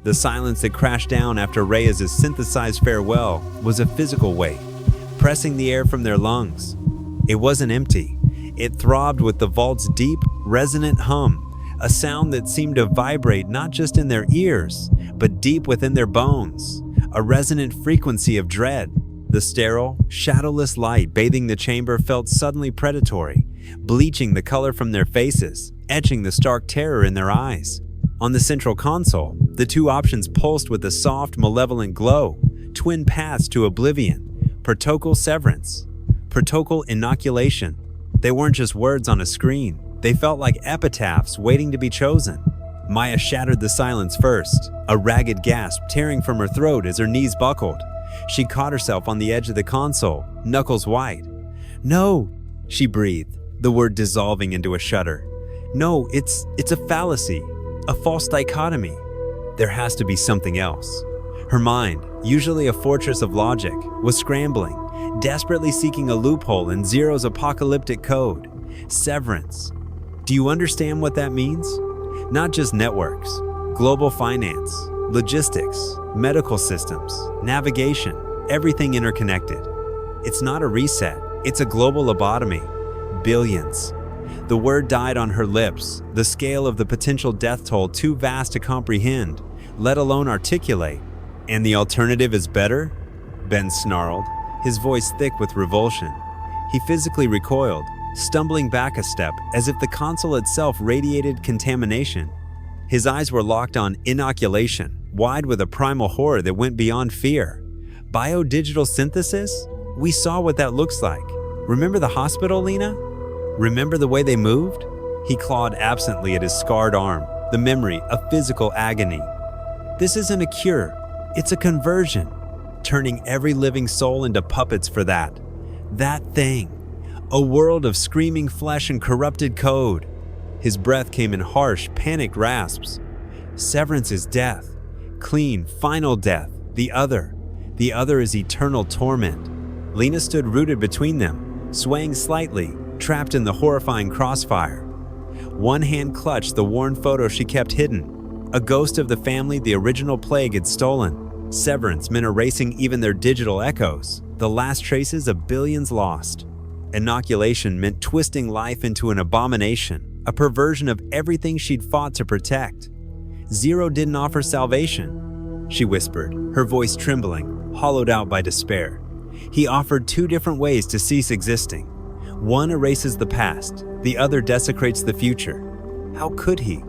The silence that crashed down after Reyes' synthesized farewell was a physical weight, pressing the air from their lungs. It wasn't empty. It throbbed with the vault's deep, resonant hum, a sound that seemed to vibrate not just in their ears, but deep within their bones, a resonant frequency of dread. The sterile, shadowless light bathing the chamber felt suddenly predatory, bleaching the color from their faces, etching the stark terror in their eyes. On the central console, the two options pulsed with a soft, malevolent glow, twin paths to oblivion, protocol severance, protocol inoculation. They weren't just words on a screen. They felt like epitaphs waiting to be chosen. Maya shattered the silence first, a ragged gasp tearing from her throat as her knees buckled. She caught herself on the edge of the console, knuckles white. "No," she breathed, the word dissolving into a shudder. "No, it's a fallacy, a false dichotomy. There has to be something else." Her mind, usually a fortress of logic, was scrambling, desperately seeking a loophole in Zero's apocalyptic code. Severance. Do you understand what that means? Not just networks, global finance, logistics, medical systems, navigation, everything interconnected. It's not a reset, it's a global lobotomy. Billions. The word died on her lips, the scale of the potential death toll too vast to comprehend, let alone articulate. "And the alternative is better?" Ben snarled, his voice thick with revulsion. He physically recoiled, stumbling back a step as if the console itself radiated contamination. His eyes were locked on inoculation, wide with a primal horror that went beyond fear. Biodigital synthesis? We saw what that looks like. Remember the hospital, Lena? Remember the way they moved? He clawed absently at his scarred arm, the memory of physical agony. This isn't a cure, it's a conversion, turning every living soul into puppets for that thing. A world of screaming flesh and corrupted code. His breath came in harsh, panicked rasps. Severance is death. Clean, final death. The other is eternal torment. Lena stood rooted between them, swaying slightly, trapped in the horrifying crossfire. One hand clutched the worn photo she kept hidden, a ghost of the family the original plague had stolen. Severance meant erasing even their digital echoes, the last traces of billions lost. Inoculation meant twisting life into an abomination, a perversion of everything she'd fought to protect. Zero didn't offer salvation, she whispered, her voice trembling, hollowed out by despair. He offered two different ways to cease existing. One erases the past, the other desecrates the future. How could he?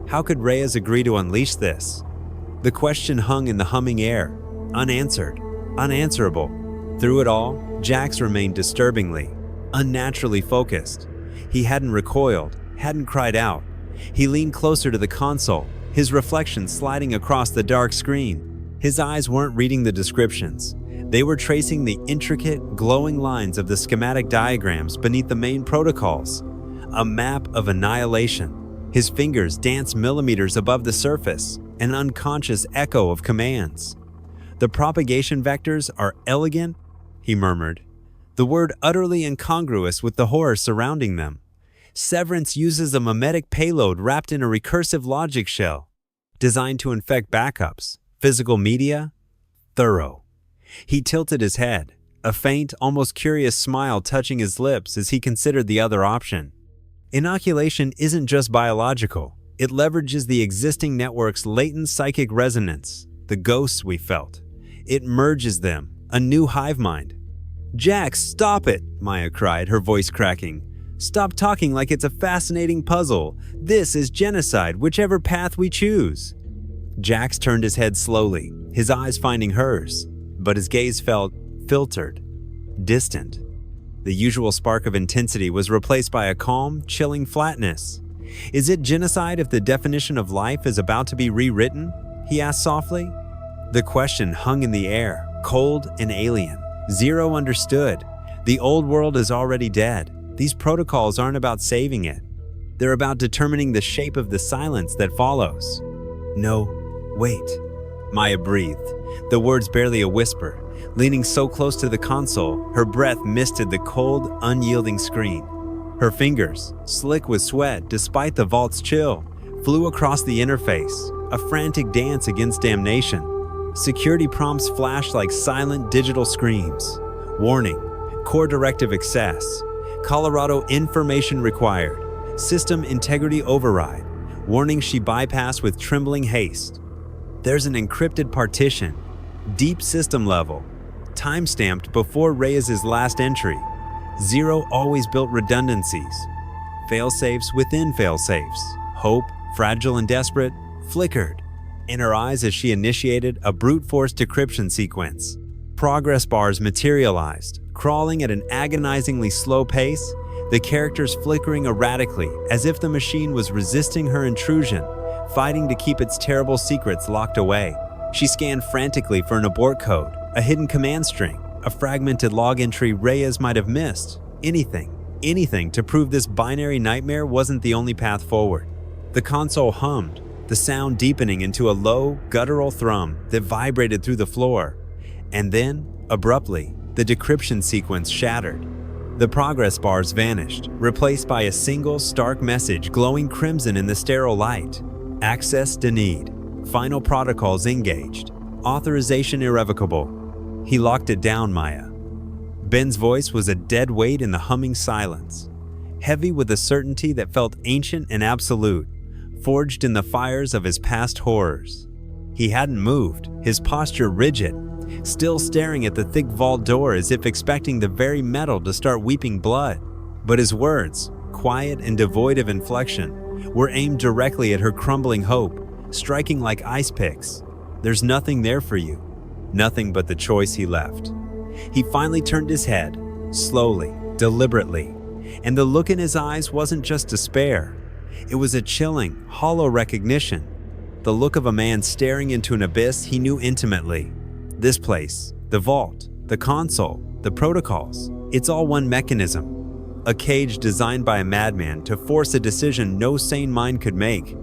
How could Reyes agree to unleash this? The question hung in the humming air, unanswered, unanswerable. Through it all, Jax remained disturbingly, unnaturally focused. He hadn't recoiled, hadn't cried out. He leaned closer to the console, his reflection sliding across the dark screen. His eyes weren't reading the descriptions. They were tracing the intricate, glowing lines of the schematic diagrams beneath the main protocols. A map of annihilation. His fingers danced millimeters above the surface, an unconscious echo of commands. "The propagation vectors are elegant," he murmured, the word utterly incongruous with the horror surrounding them. Severance uses a mimetic payload wrapped in a recursive logic shell, designed to infect backups, physical media, thorough. He tilted his head, a faint, almost curious smile touching his lips as he considered the other option. Inoculation isn't just biological. It leverages the existing network's latent psychic resonance, the ghosts we felt. It merges them, a new hive mind. "Jax, stop it!" Maya cried, her voice cracking. "Stop talking like it's a fascinating puzzle. This is genocide, whichever path we choose." Jax turned his head slowly, his eyes finding hers, but his gaze felt filtered, distant. The usual spark of intensity was replaced by a calm, chilling flatness. "Is it genocide if the definition of life is about to be rewritten?" he asked softly. The question hung in the air, cold and alien. Zero understood. The old world is already dead. These protocols aren't about saving it. They're about determining the shape of the silence that follows. "No, wait," Maya breathed, the words barely a whisper. Leaning so close to the console, her breath misted the cold, unyielding screen. Her fingers, slick with sweat despite the vault's chill, flew across the interface, a frantic dance against damnation. Security prompts flash like silent digital screams. Warning, core directive access. Colorado information required. System integrity override. Warning she bypassed with trembling haste. There's an encrypted partition, deep system level, time-stamped before Reyes's last entry. Zero always built redundancies. Fail-safes within fail-safes. Hope, fragile and desperate, flickered in her eyes as she initiated a brute-force decryption sequence. Progress bars materialized, crawling at an agonizingly slow pace, the characters flickering erratically as if the machine was resisting her intrusion, fighting to keep its terrible secrets locked away. She scanned frantically for an abort code, a hidden command string, a fragmented log entry Reyes might have missed. Anything to prove this binary nightmare wasn't the only path forward. The console hummed, the sound deepening into a low, guttural thrum that vibrated through the floor. And then, abruptly, the decryption sequence shattered. The progress bars vanished, replaced by a single stark message glowing crimson in the sterile light. Access denied. Final protocols engaged. Authorization irrevocable. He locked it down, Maya. Ben's voice was a dead weight in the humming silence, heavy with a certainty that felt ancient and absolute, forged in the fires of his past horrors. He hadn't moved, his posture rigid, still staring at the thick vault door as if expecting the very metal to start weeping blood. But his words, quiet and devoid of inflection, were aimed directly at her crumbling hope, striking like ice picks. There's nothing there for you. Nothing but the choice he left. He finally turned his head, slowly, deliberately, and the look in his eyes wasn't just despair. It was a chilling, hollow recognition. The look of a man staring into an abyss he knew intimately. This place, the vault, the console, the protocols, it's all one mechanism. A cage designed by a madman to force a decision no sane mind could make.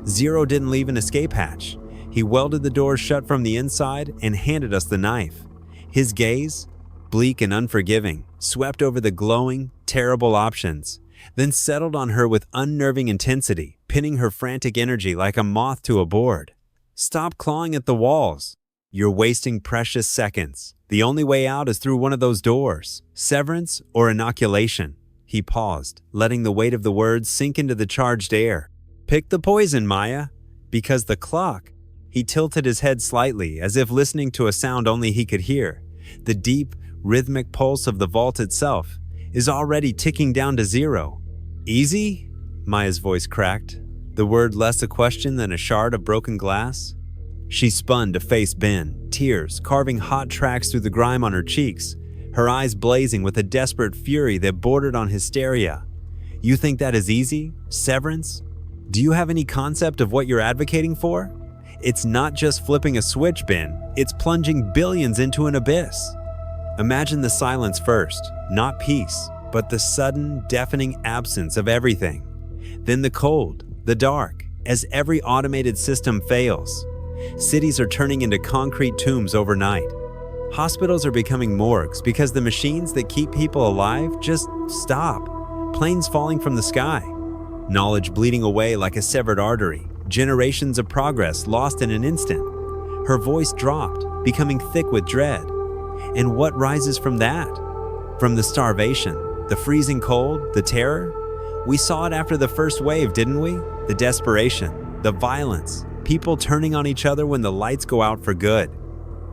Zero didn't leave an escape hatch. He welded the door shut from the inside and handed us the knife. His gaze, bleak and unforgiving, swept over the glowing, terrible options, then settled on her with unnerving intensity, pinning her frantic energy like a moth to a board. Stop clawing at the walls. You're wasting precious seconds. The only way out is through one of those doors. Severance or inoculation. He paused, letting the weight of the words sink into the charged air. Pick the poison, Maya. Because the clock. He tilted his head slightly, as if listening to a sound only he could hear. The deep, rhythmic pulse of the vault itself is already ticking down to zero. Easy? Maya's voice cracked, the word less a question than a shard of broken glass. She spun to face Ben, tears carving hot tracks through the grime on her cheeks, her eyes blazing with a desperate fury that bordered on hysteria. You think that is easy? Severance? Do you have any concept of what you're advocating for? It's not just flipping a switch, Ben. It's plunging billions into an abyss. Imagine the silence first, not peace, but the sudden, deafening absence of everything. Then the cold, the dark, as every automated system fails. Cities are turning into concrete tombs overnight. Hospitals are becoming morgues because the machines that keep people alive just stop. Planes falling from the sky. Knowledge bleeding away like a severed artery. Generations of progress lost in an instant. Her voice dropped, becoming thick with dread. And what rises from that? From the starvation, the freezing cold, the terror? We saw it after the first wave, didn't we? The desperation, the violence, people turning on each other when the lights go out for good.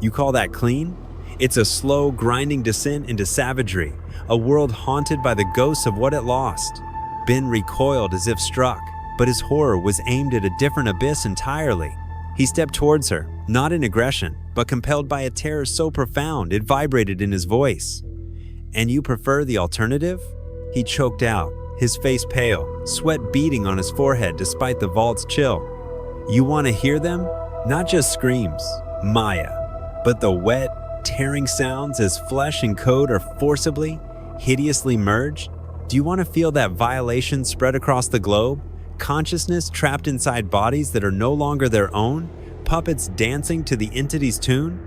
You call that clean? It's a slow, grinding descent into savagery, a world haunted by the ghosts of what it lost. Ben recoiled as if struck, but his horror was aimed at a different abyss entirely. He stepped towards her, not in aggression, but compelled by a terror so profound it vibrated in his voice. And you prefer the alternative? He choked out, his face pale, sweat beading on his forehead despite the vault's chill. You want to hear them? Not just screams, Maya, but the wet, tearing sounds as flesh and code are forcibly, hideously merged? Do you want to feel that violation spread across the globe? Consciousness trapped inside bodies that are no longer their own? Puppets dancing to the entity's tune?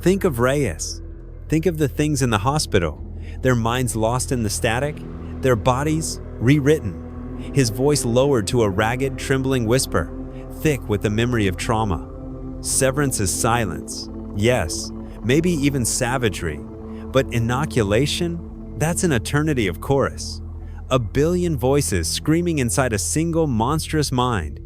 Think of Reyes. Think of the things in the hospital. Their minds lost in the static. Their bodies rewritten. His voice lowered to a ragged, trembling whisper. thick with the memory of trauma. Severance is silence. Yes, maybe even savagery. But inoculation? That's an eternity of chorus. A billion voices screaming inside a single monstrous mind.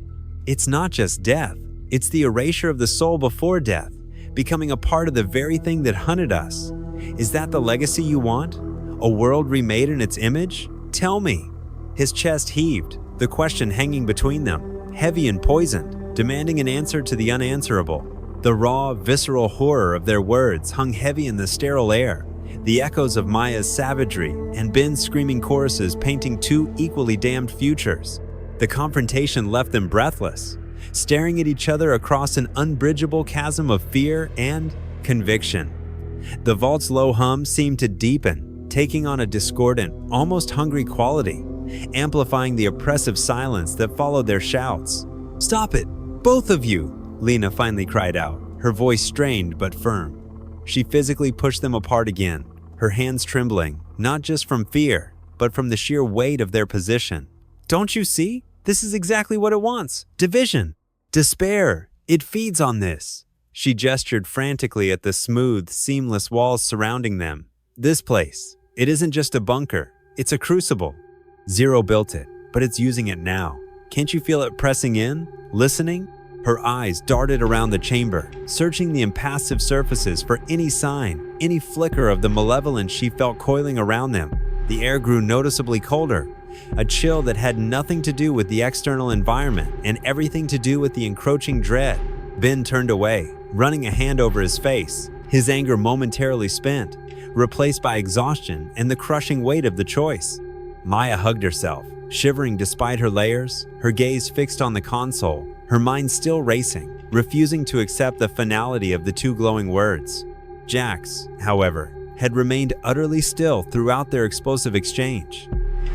It's not just death. It's the erasure of the soul before death, becoming a part of the very thing that hunted us. Is that the legacy you want? A world remade in its image? Tell me. His chest heaved, the question hanging between them, heavy and poisoned, demanding an answer to the unanswerable. The raw, visceral horror of their words hung heavy in the sterile air, the echoes of Maya's savagery and Ben's screaming choruses painting two equally damned futures. The confrontation left them breathless, staring at each other across an unbridgeable chasm of fear and conviction. The vault's low hum seemed to deepen, taking on a discordant, almost hungry quality, amplifying the oppressive silence that followed their shouts. "Stop it, both of you!" Lena finally cried out, her voice strained but firm. She physically pushed them apart again, her hands trembling, not just from fear, but from the sheer weight of their position. "Don't you see? This is exactly what it wants. Division. Despair. It feeds on this." She gestured frantically at the smooth, seamless walls surrounding them. "This place. It isn't just a bunker. It's a crucible. Zero built it, but it's using it now. Can't you feel it pressing in? Listening?" Her eyes darted around the chamber, searching the impassive surfaces for any sign, any flicker of the malevolence she felt coiling around them. The air grew noticeably colder, a chill that had nothing to do with the external environment and everything to do with the encroaching dread. Ben turned away, running a hand over his face, his anger momentarily spent, replaced by exhaustion and the crushing weight of the choice. Maya hugged herself, shivering despite her layers, her gaze fixed on the console, her mind still racing, refusing to accept the finality of the two glowing words. Jax, however, had remained utterly still throughout their explosive exchange.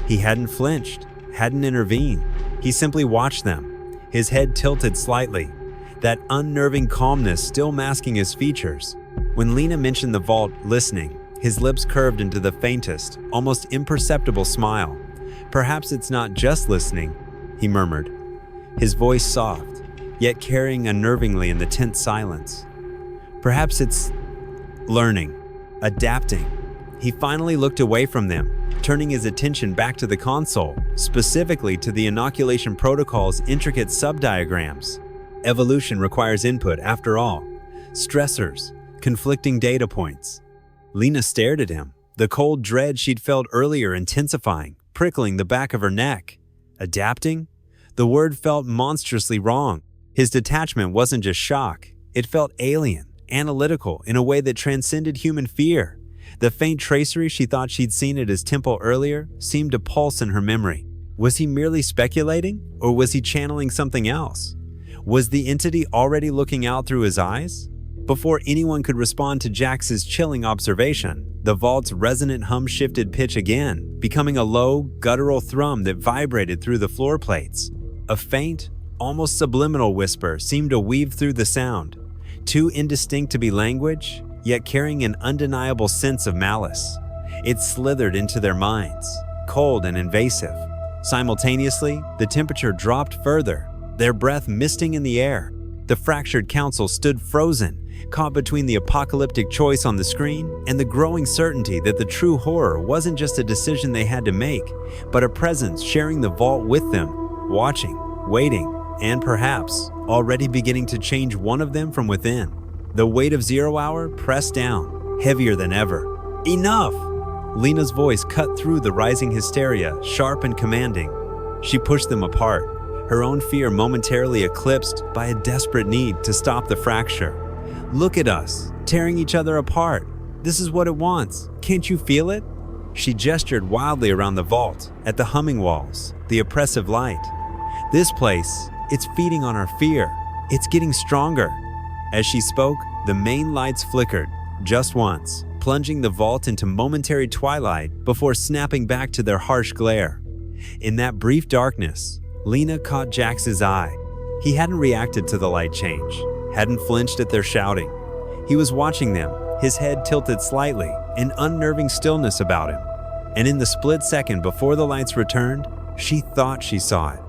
He hadn't flinched, hadn't intervened. He simply watched them, his head tilted slightly, that unnerving calmness still masking his features. When Lena mentioned the vault, listening, his lips curved into the faintest, almost imperceptible smile. "Perhaps it's not just listening," he murmured, his voice soft, yet carrying unnervingly in the tense silence. "Perhaps it's learning, adapting." He finally looked away from them, turning his attention back to the console, specifically to the inoculation protocol's intricate subdiagrams. Evolution requires input, after all. Stressors, conflicting data points. Lena stared at him, the cold dread she'd felt earlier intensifying, prickling the back of her neck. Adapting? The word felt monstrously wrong. His detachment wasn't just shock. It felt alien, analytical, in a way that transcended human fear. The faint tracery she thought she'd seen at his temple earlier seemed to pulse in her memory. Was he merely speculating, or was he channeling something else? Was the entity already looking out through his eyes? Before anyone could respond to Jax's chilling observation, the vault's resonant hum shifted pitch again, becoming a low, guttural thrum that vibrated through the floor plates. A faint, almost subliminal whisper seemed to weave through the sound, too indistinct to be language, yet carrying an undeniable sense of malice. It slithered into their minds, cold and invasive. Simultaneously, the temperature dropped further, their breath misting in the air. The fractured council stood frozen, caught between the apocalyptic choice on the screen and the growing certainty that the true horror wasn't just a decision they had to make, but a presence sharing the vault with them, watching, waiting, and perhaps already beginning to change one of them from within. The weight of 0 Hour pressed down, heavier than ever. "Enough!" Lena's voice cut through the rising hysteria, sharp and commanding. She pushed them apart, her own fear momentarily eclipsed by a desperate need to stop the fracture. "Look at us, tearing each other apart. This is what it wants. Can't you feel it?" She gestured wildly around the vault, at the humming walls, the oppressive light. "This place, it's feeding on our fear. It's getting stronger." As she spoke, the main lights flickered, just once, plunging the vault into momentary twilight before snapping back to their harsh glare. In that brief darkness, Lena caught Jax's eye. He hadn't reacted to the light change, hadn't flinched at their shouting. He was watching them, his head tilted slightly, an unnerving stillness about him. And in the split second before the lights returned, she thought she saw it.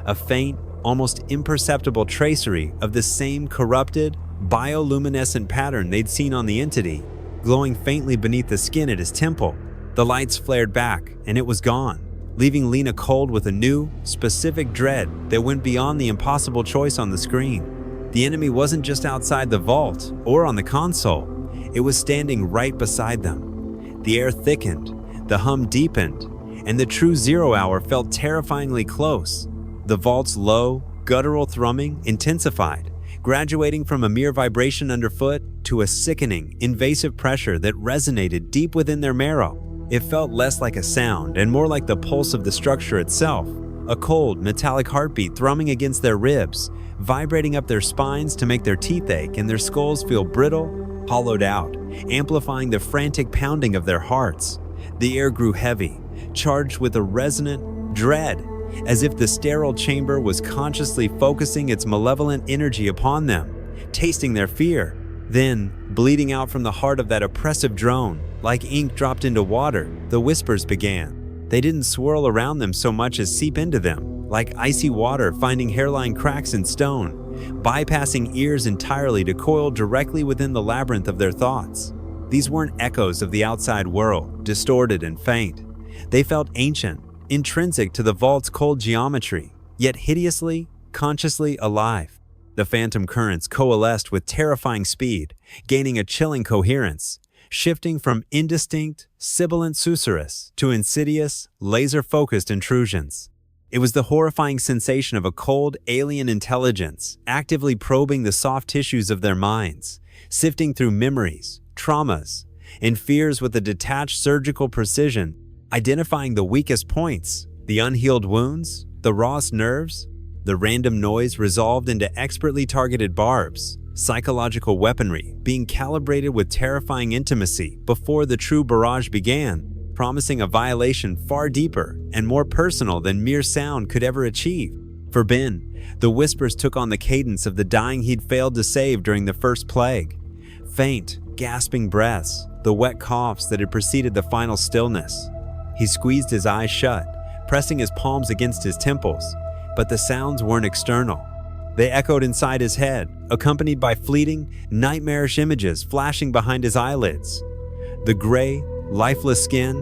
A faint, almost imperceptible tracery of the same corrupted, bioluminescent pattern they'd seen on the entity, glowing faintly beneath the skin at his temple. The lights flared back, and it was gone, leaving Lena cold with a new, specific dread that went beyond the impossible choice on the screen. The enemy wasn't just outside the vault or on the console, it was standing right beside them. The air thickened, the hum deepened, and the true 0 hour felt terrifyingly close. The vault's low, guttural thrumming intensified, graduating from a mere vibration underfoot to a sickening, invasive pressure that resonated deep within their marrow. It felt less like a sound and more like the pulse of the structure itself, a cold, metallic heartbeat thrumming against their ribs, vibrating up their spines to make their teeth ache and their skulls feel brittle, hollowed out, amplifying the frantic pounding of their hearts. The air grew heavy, charged with a resonant dread, as if the sterile chamber was consciously focusing its malevolent energy upon them, tasting their fear. Then, bleeding out from the heart of that oppressive drone, like ink dropped into water, the whispers began. They didn't swirl around them so much as seep into them, like icy water finding hairline cracks in stone, bypassing ears entirely to coil directly within the labyrinth of their thoughts. These weren't echoes of the outside world, distorted and faint. They felt ancient, intrinsic to the vault's cold geometry, yet hideously, consciously alive. The phantom currents coalesced with terrifying speed, gaining a chilling coherence, shifting from indistinct, sibilant susurrus to insidious, laser-focused intrusions. It was the horrifying sensation of a cold, alien intelligence, actively probing the soft tissues of their minds, sifting through memories, traumas, and fears with a detached surgical precision, identifying the weakest points, the unhealed wounds, the rawest nerves. The random noise resolved into expertly targeted barbs, psychological weaponry being calibrated with terrifying intimacy before the true barrage began, promising a violation far deeper and more personal than mere sound could ever achieve. For Ben, the whispers took on the cadence of the dying he'd failed to save during the first plague. Faint, gasping breaths, the wet coughs that had preceded the final stillness. He squeezed his eyes shut, pressing his palms against his temples. But the sounds weren't external. They echoed inside his head, accompanied by fleeting, nightmarish images flashing behind his eyelids. The gray, lifeless skin,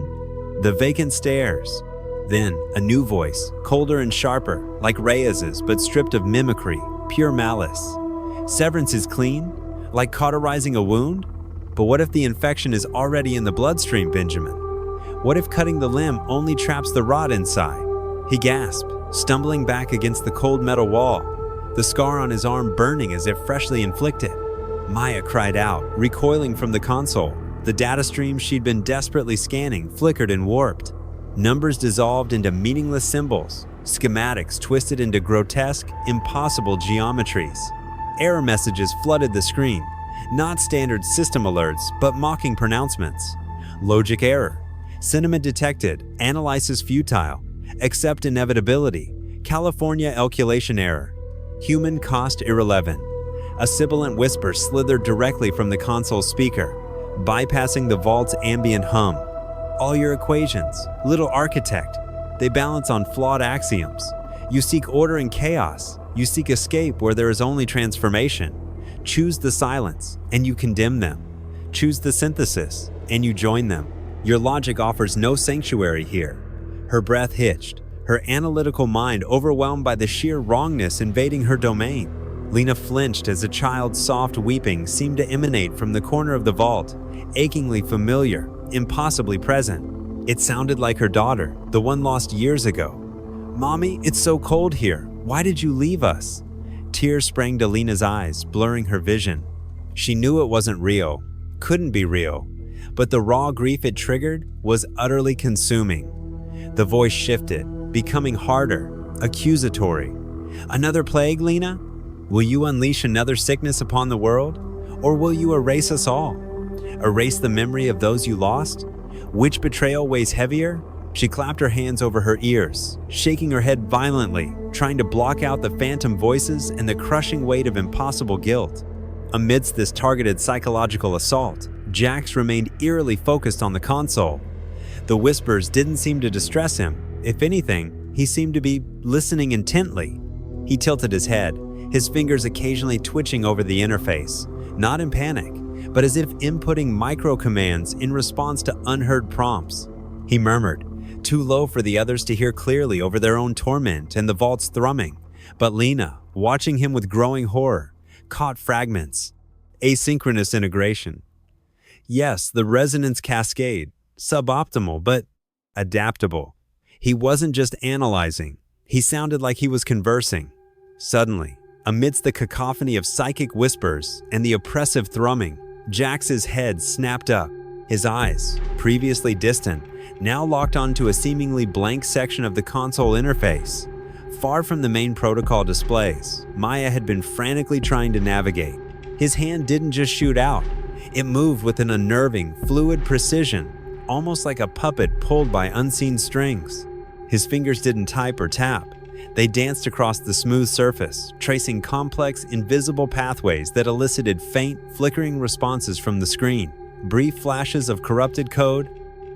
the vacant stares. Then, a new voice, colder and sharper, like Reyes's, but stripped of mimicry, pure malice. Severance is clean, like cauterizing a wound? But what if the infection is already in the bloodstream, Benjamin? What if cutting the limb only traps the rot inside? He gasped, stumbling back against the cold metal wall, the scar on his arm burning as if freshly inflicted. Maya cried out, recoiling from the console. The data stream she'd been desperately scanning flickered and warped. Numbers dissolved into meaningless symbols, schematics twisted into grotesque, impossible geometries. Error messages flooded the screen, not standard system alerts, but mocking pronouncements. Logic error. Sentiment detected. Analysis futile. Accept inevitability. California calculation error. Human cost irrelevant. A sibilant whisper slithered directly from the console speaker, bypassing the vault's ambient hum. All your equations, little architect, they balance on flawed axioms. You seek order in chaos. You seek escape where there is only transformation. Choose the silence, and you condemn them. Choose the synthesis, and you join them. Your logic offers no sanctuary here. Her breath hitched, her analytical mind overwhelmed by the sheer wrongness invading her domain. Lena flinched as a child's soft weeping seemed to emanate from the corner of the vault, achingly familiar, impossibly present. It sounded like her daughter, the one lost years ago. "Mommy, it's so cold here. Why did you leave us?" Tears sprang to Lena's eyes, blurring her vision. She knew it wasn't real, couldn't be real, but the raw grief it triggered was utterly consuming. The voice shifted, becoming harder, accusatory. "Another plague, Lena? Will you unleash another sickness upon the world? Or will you erase us all? Erase the memory of those you lost? Which betrayal weighs heavier?" She clapped her hands over her ears, shaking her head violently, trying to block out the phantom voices and the crushing weight of impossible guilt. Amidst this targeted psychological assault, Jax remained eerily focused on the console. The whispers didn't seem to distress him. If anything, he seemed to be listening intently. He tilted his head, his fingers occasionally twitching over the interface, not in panic, but as if inputting micro-commands in response to unheard prompts. He murmured, too low for the others to hear clearly over their own torment and the vault's thrumming. But Lena, watching him with growing horror, caught fragments. Asynchronous integration. Yes, the resonance cascade, suboptimal, but adaptable. He wasn't just analyzing. He sounded like he was conversing. Suddenly, amidst the cacophony of psychic whispers and the oppressive thrumming, Jax's head snapped up. His eyes, previously distant, now locked onto a seemingly blank section of the console interface. Far from the main protocol displays, Maya had been frantically trying to navigate. His hand didn't just shoot out. It moved with an unnerving, fluid precision, almost like a puppet pulled by unseen strings. His fingers didn't type or tap. They danced across the smooth surface, tracing complex, invisible pathways that elicited faint, flickering responses from the screen. Brief flashes of corrupted code,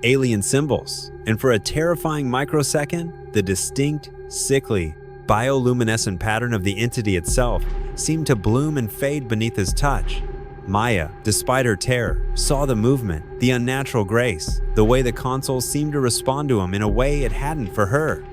alien symbols, and for a terrifying microsecond, the distinct, sickly, bioluminescent pattern of the entity itself seemed to bloom and fade beneath his touch. Maya, despite her terror, saw the movement, the unnatural grace, the way the console seemed to respond to him in a way it hadn't for her.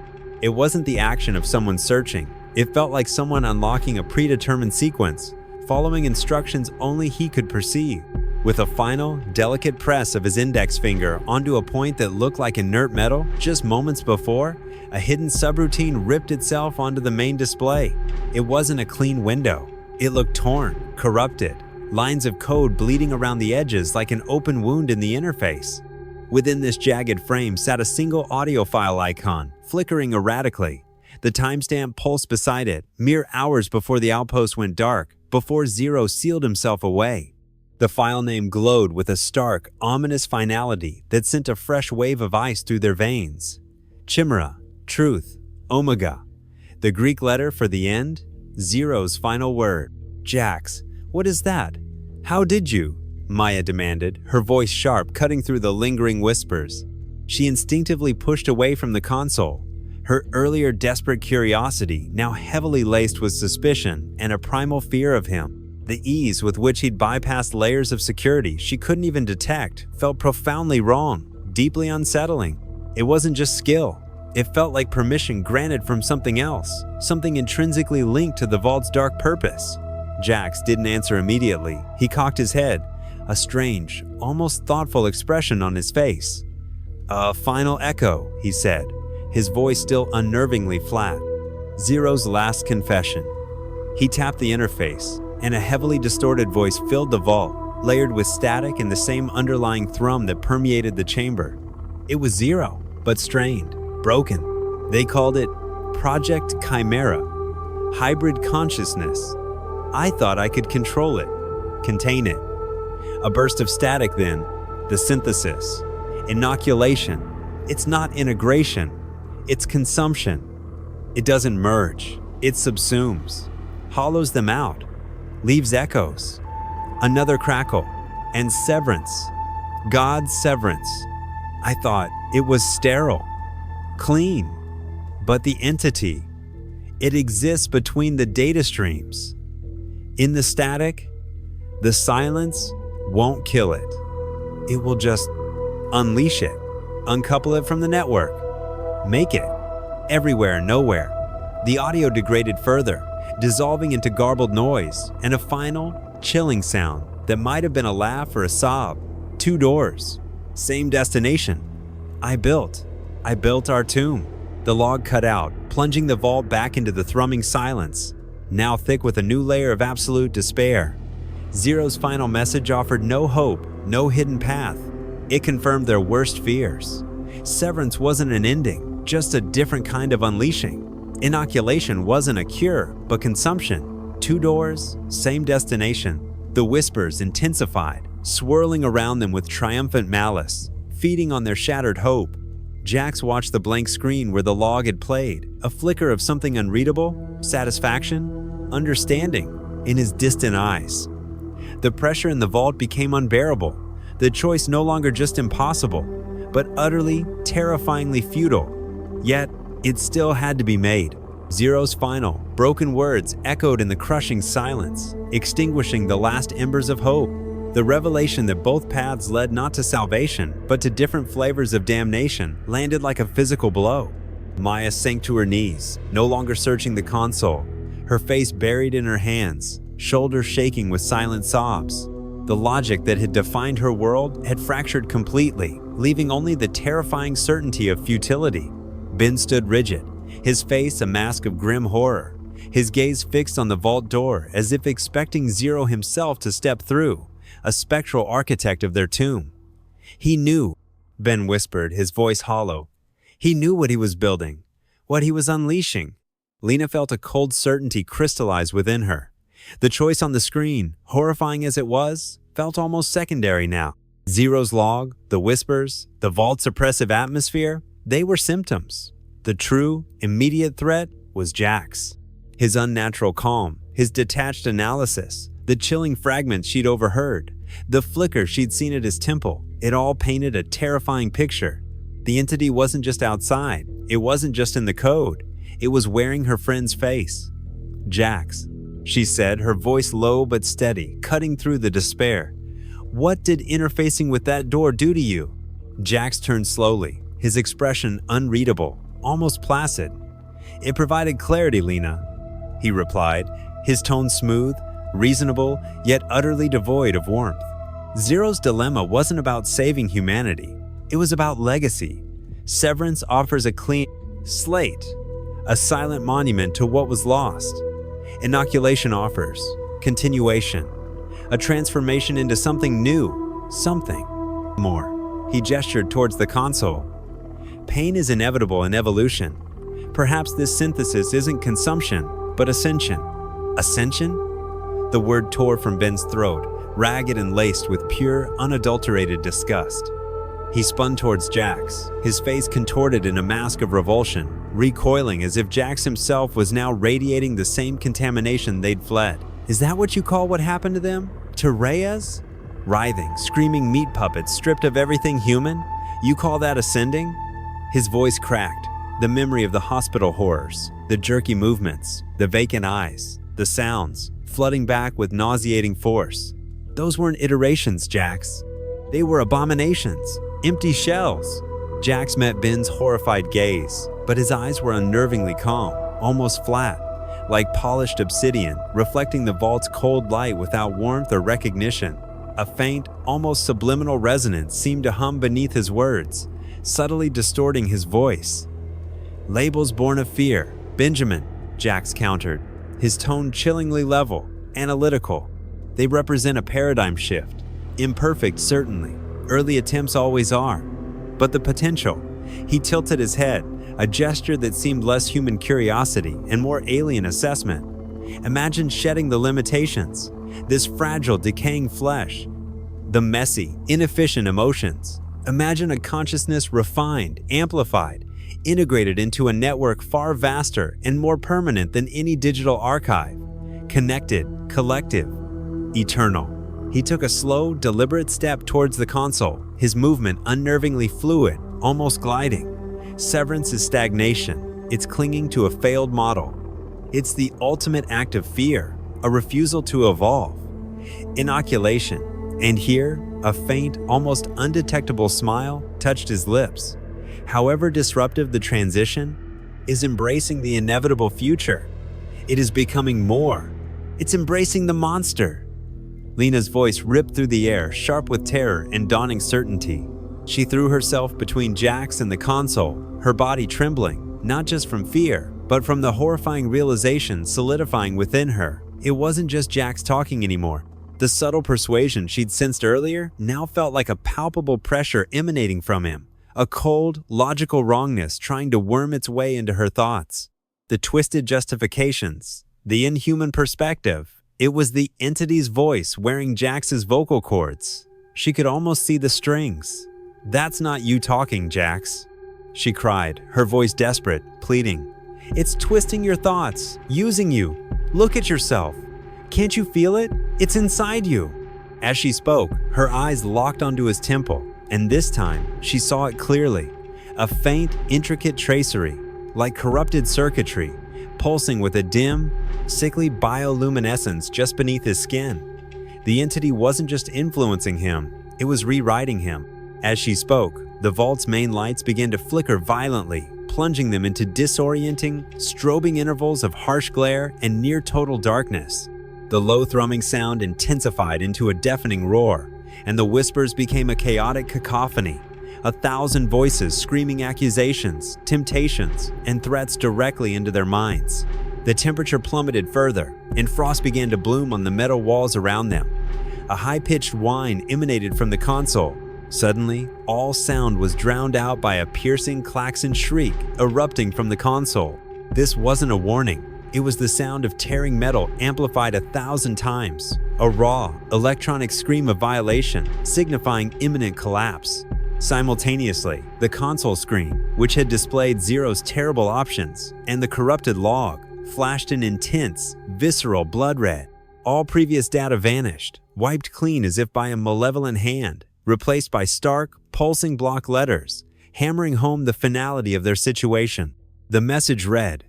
It wasn't the action of someone searching. It felt like someone unlocking a predetermined sequence, following instructions only he could perceive. With a final, delicate press of his index finger onto a point that looked like inert metal just moments before, a hidden subroutine ripped itself onto the main display. It wasn't a clean window. It looked torn, corrupted, lines of code bleeding around the edges like an open wound in the interface. Within this jagged frame sat a single audio file icon, flickering erratically. The timestamp pulsed beside it, mere hours before the outpost went dark, before Zero sealed himself away. The file name glowed with a stark, ominous finality that sent a fresh wave of ice through their veins. Chimera, truth, omega. The Greek letter for the end, Zero's final word. Jax, what is that? How did you? Maya demanded, her voice sharp, cutting through the lingering whispers. She instinctively pushed away from the console, her earlier desperate curiosity now heavily laced with suspicion and a primal fear of him. The ease with which he'd bypassed layers of security she couldn't even detect felt profoundly wrong, deeply unsettling. It wasn't just skill. It felt like permission granted from something else, something intrinsically linked to the vault's dark purpose. Jax didn't answer immediately. He cocked his head, a strange, almost thoughtful expression on his face. "A final echo," he said, his voice still unnervingly flat. Zero's last confession. He tapped the interface, and a heavily distorted voice filled the vault, layered with static and the same underlying thrum that permeated the chamber. It was Zero, but strained, broken. They called it Project Chimera, hybrid consciousness. I thought I could control it, contain it. A burst of static then, the synthesis. Inoculation. It's not integration, it's consumption. It doesn't merge, it subsumes, hollows them out, leaves echoes. Another crackle, and severance. God's severance. I thought it was sterile, clean. But the entity, it exists between the data streams. In the static, the silence won't kill it. It will just unleash it, uncouple it from the network, make it everywhere, nowhere. The audio degraded further, dissolving into garbled noise and a final, chilling sound that might have been a laugh or a sob. 2 doors, same destination. I built our tomb. The log cut out, plunging the vault back into the thrumming silence, now thick with a new layer of absolute despair. Zero's final message offered no hope, no hidden path. It confirmed their worst fears. Severance wasn't an ending, just a different kind of unleashing. Inoculation wasn't a cure, but consumption. 2 doors, same destination. The whispers intensified, swirling around them with triumphant malice, feeding on their shattered hope. Jax watched the blank screen where the log had played, a flicker of something unreadable, satisfaction, understanding, in his distant eyes. The pressure in the vault became unbearable, the choice no longer just impossible, but utterly, terrifyingly futile. Yet, it still had to be made. Zero's final, broken words echoed in the crushing silence, extinguishing the last embers of hope. The revelation that both paths led not to salvation, but to different flavors of damnation, landed like a physical blow. Maya sank to her knees, no longer searching the console, her face buried in her hands, shoulders shaking with silent sobs. The logic that had defined her world had fractured completely, leaving only the terrifying certainty of futility. Ben stood rigid, his face a mask of grim horror, his gaze fixed on the vault door as if expecting Zero himself to step through, a spectral architect of their tomb. He knew, Ben whispered, his voice hollow. He knew what he was building, what he was unleashing. Lena felt a cold certainty crystallize within her. The choice on the screen, horrifying as it was, felt almost secondary now. Zero's log, the whispers, the vault's oppressive atmosphere, they were symptoms. The true, immediate threat was Jax. His unnatural calm, his detached analysis, the chilling fragments she'd overheard, the flicker she'd seen at his temple, it all painted a terrifying picture. The entity wasn't just outside, it wasn't just in the code, it was wearing her friend's face. Jax, she said, her voice low but steady, cutting through the despair. What did interfacing with that door do to you? Jax turned slowly, his expression unreadable, almost placid. It provided clarity, Lena, he replied, his tone smooth, reasonable, yet utterly devoid of warmth. Zero's dilemma wasn't about saving humanity. It was about legacy. Severance offers a clean slate, a silent monument to what was lost. Inoculation offers continuation, a transformation into something new, something more. He gestured towards the console. Pain is inevitable in evolution. Perhaps this synthesis isn't consumption, but ascension. Ascension? The word tore from Ben's throat, ragged and laced with pure, unadulterated disgust. He spun towards Jax, his face contorted in a mask of revulsion, recoiling as if Jax himself was now radiating the same contamination they'd fled. Is that what you call what happened to them? To Reyes? Writhing, screaming meat puppets stripped of everything human? You call that ascending? His voice cracked, the memory of the hospital horrors, the jerky movements, the vacant eyes, the sounds, flooding back with nauseating force. Those weren't iterations, Jax. They were abominations, empty shells. Jax met Ben's horrified gaze, but his eyes were unnervingly calm, almost flat, like polished obsidian, reflecting the vault's cold light without warmth or recognition. A faint, almost subliminal resonance seemed to hum beneath his words, subtly distorting his voice. Labels born of fear, Benjamin, Jax countered, his tone chillingly level, analytical. They represent a paradigm shift. Imperfect, certainly. Early attempts always are. But the potential. He tilted his head, a gesture that seemed less human curiosity and more alien assessment. Imagine shedding the limitations, this fragile, decaying flesh, the messy, inefficient emotions. Imagine a consciousness refined, amplified, integrated into a network far vaster and more permanent than any digital archive. Connected, collective, eternal. He took a slow, deliberate step towards the console, his movement unnervingly fluid, almost gliding. Severance is stagnation. It's clinging to a failed model. It's the ultimate act of fear, a refusal to evolve. Inoculation. And here, a faint, almost undetectable smile touched his lips. However disruptive the transition, is embracing the inevitable future. It is becoming more. It's embracing the monster. Lena's voice ripped through the air, sharp with terror and dawning certainty. She threw herself between Jax and the console, her body trembling, not just from fear, but from the horrifying realization solidifying within her. It wasn't just Jax talking anymore. The subtle persuasion she'd sensed earlier now felt like a palpable pressure emanating from him, a cold, logical wrongness trying to worm its way into her thoughts. The twisted justifications, the inhuman perspective. It was the entity's voice wearing Jax's vocal cords. She could almost see the strings. "That's not you talking, Jax," she cried, her voice desperate, pleading. "It's twisting your thoughts, using you. Look at yourself. Can't you feel it? It's inside you." As she spoke, her eyes locked onto his temple, and this time she saw it clearly. A faint, intricate tracery, like corrupted circuitry, pulsing with a dim, sickly bioluminescence just beneath his skin. The entity wasn't just influencing him, it was rewriting him. As she spoke, the vault's main lights began to flicker violently, plunging them into disorienting, strobing intervals of harsh glare and near-total darkness. The low thrumming sound intensified into a deafening roar, and the whispers became a chaotic cacophony, 1,000 voices screaming accusations, temptations, and threats directly into their minds. The temperature plummeted further, and frost began to bloom on the metal walls around them. A high-pitched whine emanated from the console. Suddenly, all sound was drowned out by a piercing klaxon shriek erupting from the console. This wasn't a warning. It was the sound of tearing metal amplified 1,000 times. A raw, electronic scream of violation, signifying imminent collapse. Simultaneously, the console screen, which had displayed Zero's terrible options, and the corrupted log, flashed an intense, visceral blood red. All previous data vanished, wiped clean as if by a malevolent hand, replaced by stark, pulsing block letters, hammering home the finality of their situation. The message read,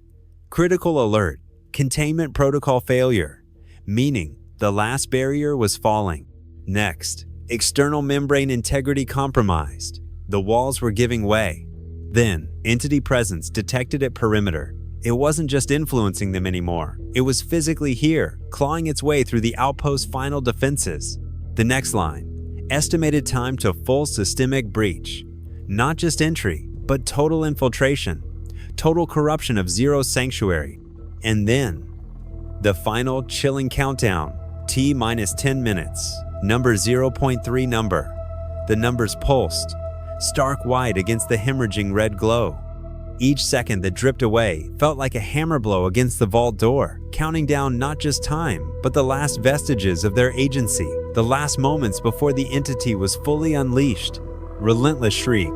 "Critical alert, containment protocol failure," meaning the last barrier was falling. Next, external membrane integrity compromised. The walls were giving way. Then, entity presence detected at perimeter. It wasn't just influencing them anymore. It was physically here, clawing its way through the outpost's final defenses. The next line, estimated time to full systemic breach. Not just entry, but total infiltration. Total corruption of Zero's sanctuary. And then, the final chilling countdown, T minus 10 minutes, number 0.3 number. The numbers pulsed, stark white against the hemorrhaging red glow. Each second that dripped away felt like a hammer blow against the vault door, counting down not just time, but the last vestiges of their agency, the last moments before the entity was fully unleashed. Relentless shriek.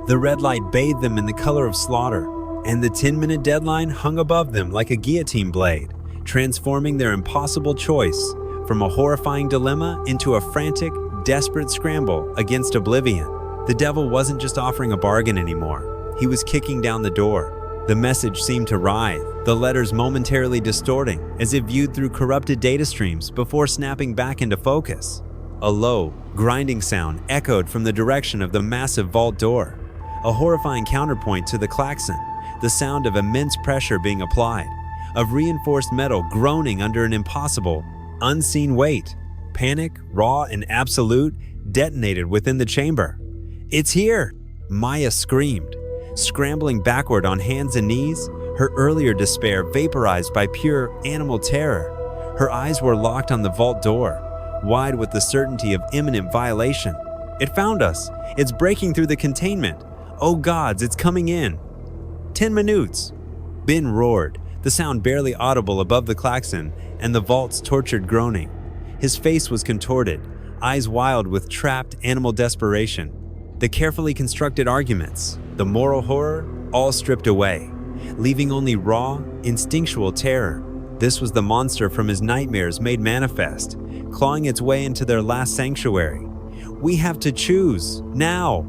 The red light bathed them in the color of slaughter, and the 10-minute deadline hung above them like a guillotine blade, transforming their impossible choice from a horrifying dilemma into a frantic, desperate scramble against oblivion. The devil wasn't just offering a bargain anymore. He was kicking down the door. The message seemed to writhe, the letters momentarily distorting, as if viewed through corrupted data streams before snapping back into focus. A low, grinding sound echoed from the direction of the massive vault door, a horrifying counterpoint to the klaxon, the sound of immense pressure being applied, of reinforced metal groaning under an impossible, unseen weight. Panic, raw and absolute, detonated within the chamber. "It's here!" Maya screamed, scrambling backward on hands and knees, her earlier despair vaporized by pure animal terror. Her eyes were locked on the vault door, wide with the certainty of imminent violation. "It found us! It's breaking through the containment! Oh gods, it's coming in!" 10 minutes! Ben roared, the sound barely audible above the klaxon and the vault's tortured groaning. His face was contorted, eyes wild with trapped animal desperation. The carefully constructed arguments, the moral horror, all stripped away, leaving only raw, instinctual terror. This was the monster from his nightmares made manifest, clawing its way into their last sanctuary. "We have to choose, now!"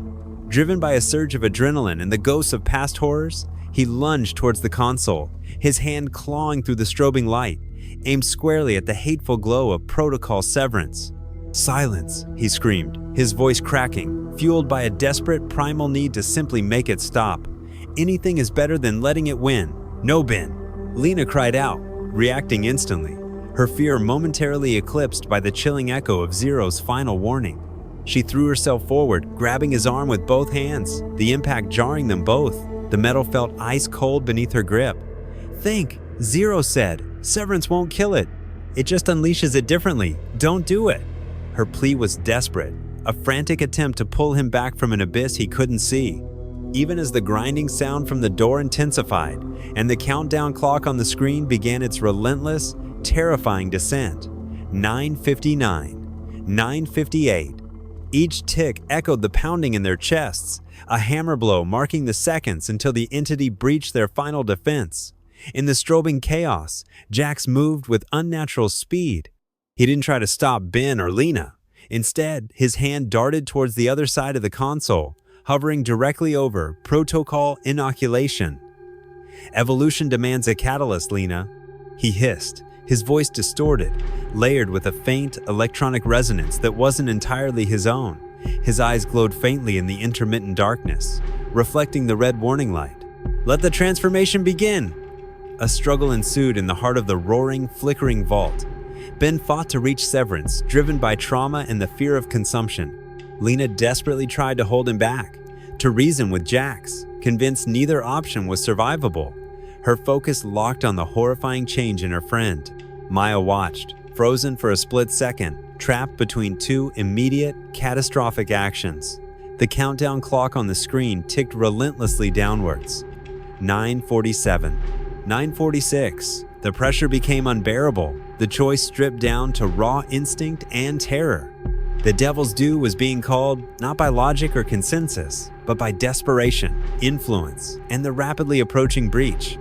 Driven by a surge of adrenaline and the ghosts of past horrors, he lunged towards the console, his hand clawing through the strobing light, aimed squarely at the hateful glow of protocol severance. "Silence," he screamed, his voice cracking, fueled by a desperate primal need to simply make it stop. Anything is better than letting it win. "No, Ben!" Lena cried out, reacting instantly, her fear momentarily eclipsed by the chilling echo of Zero's final warning. She threw herself forward, grabbing his arm with both hands, the impact jarring them both. The metal felt ice cold beneath her grip. "Think," Zero said. "Severance won't kill it. It just unleashes it differently. Don't do it." Her plea was desperate, a frantic attempt to pull him back from an abyss he couldn't see. Even as the grinding sound from the door intensified and the countdown clock on the screen began its relentless, terrifying descent. 9:59, 9:58. Each tick echoed the pounding in their chests, a hammer blow marking the seconds until the entity breached their final defense. In the strobing chaos, Jax moved with unnatural speed. He didn't try to stop Ben or Lena. Instead, his hand darted towards the other side of the console, hovering directly over protocol inoculation. Evolution demands a catalyst, Lena, he hissed, his voice distorted, layered with a faint electronic resonance that wasn't entirely his own. His eyes glowed faintly in the intermittent darkness, reflecting the red warning light. Let the transformation begin! A struggle ensued in the heart of the roaring, flickering vault. Ben fought to reach Severance, driven by trauma and the fear of consumption. Lena desperately tried to hold him back, to reason with Jax, convinced neither option was survivable. Her focus locked on the horrifying change in her friend. Maya watched, frozen for a split second, trapped between two immediate, catastrophic actions. The countdown clock on the screen ticked relentlessly downwards. 9:47. 9:46. The pressure became unbearable, the choice stripped down to raw instinct and terror. The Devil's Due was being called not by logic or consensus, but by desperation, influence, and the rapidly approaching breach.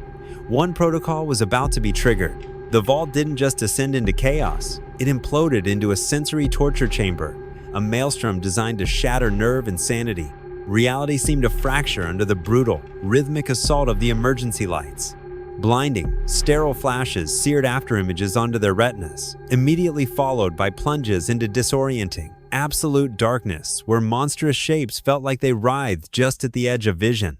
One protocol was about to be triggered. The vault didn't just descend into chaos, it imploded into a sensory torture chamber, a maelstrom designed to shatter nerve and sanity. Reality seemed to fracture under the brutal, rhythmic assault of the emergency lights. Blinding, sterile flashes seared after images onto their retinas, immediately followed by plunges into disorienting, absolute darkness where monstrous shapes felt like they writhed just at the edge of vision.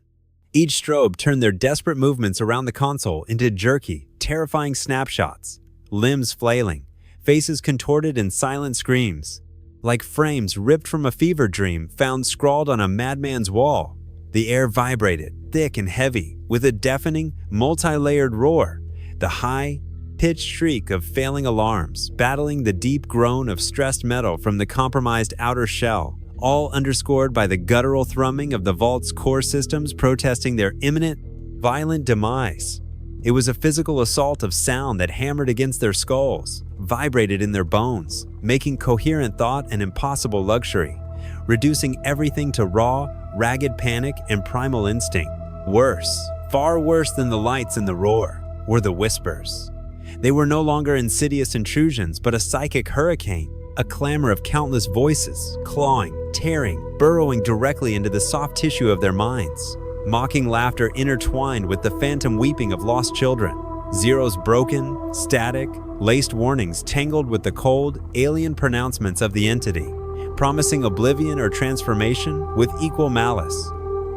Each strobe turned their desperate movements around the console into jerky, terrifying snapshots, limbs flailing, faces contorted in silent screams, like frames ripped from a fever dream found scrawled on a madman's wall. The air vibrated, thick and heavy, with a deafening, multi-layered roar, the high-pitched shriek of failing alarms, battling the deep groan of stressed metal from the compromised outer shell, all underscored by the guttural thrumming of the vault's core systems protesting their imminent, violent demise. It was a physical assault of sound that hammered against their skulls, vibrated in their bones, making coherent thought an impossible luxury, reducing everything to raw, ragged panic and primal instinct. Worse, far worse than the lights and the roar, were the whispers. They were no longer insidious intrusions, but a psychic hurricane, a clamor of countless voices, clawing, tearing, burrowing directly into the soft tissue of their minds. Mocking laughter intertwined with the phantom weeping of lost children. Zeros broken, static, laced warnings tangled with the cold, alien pronouncements of the entity, promising oblivion or transformation with equal malice.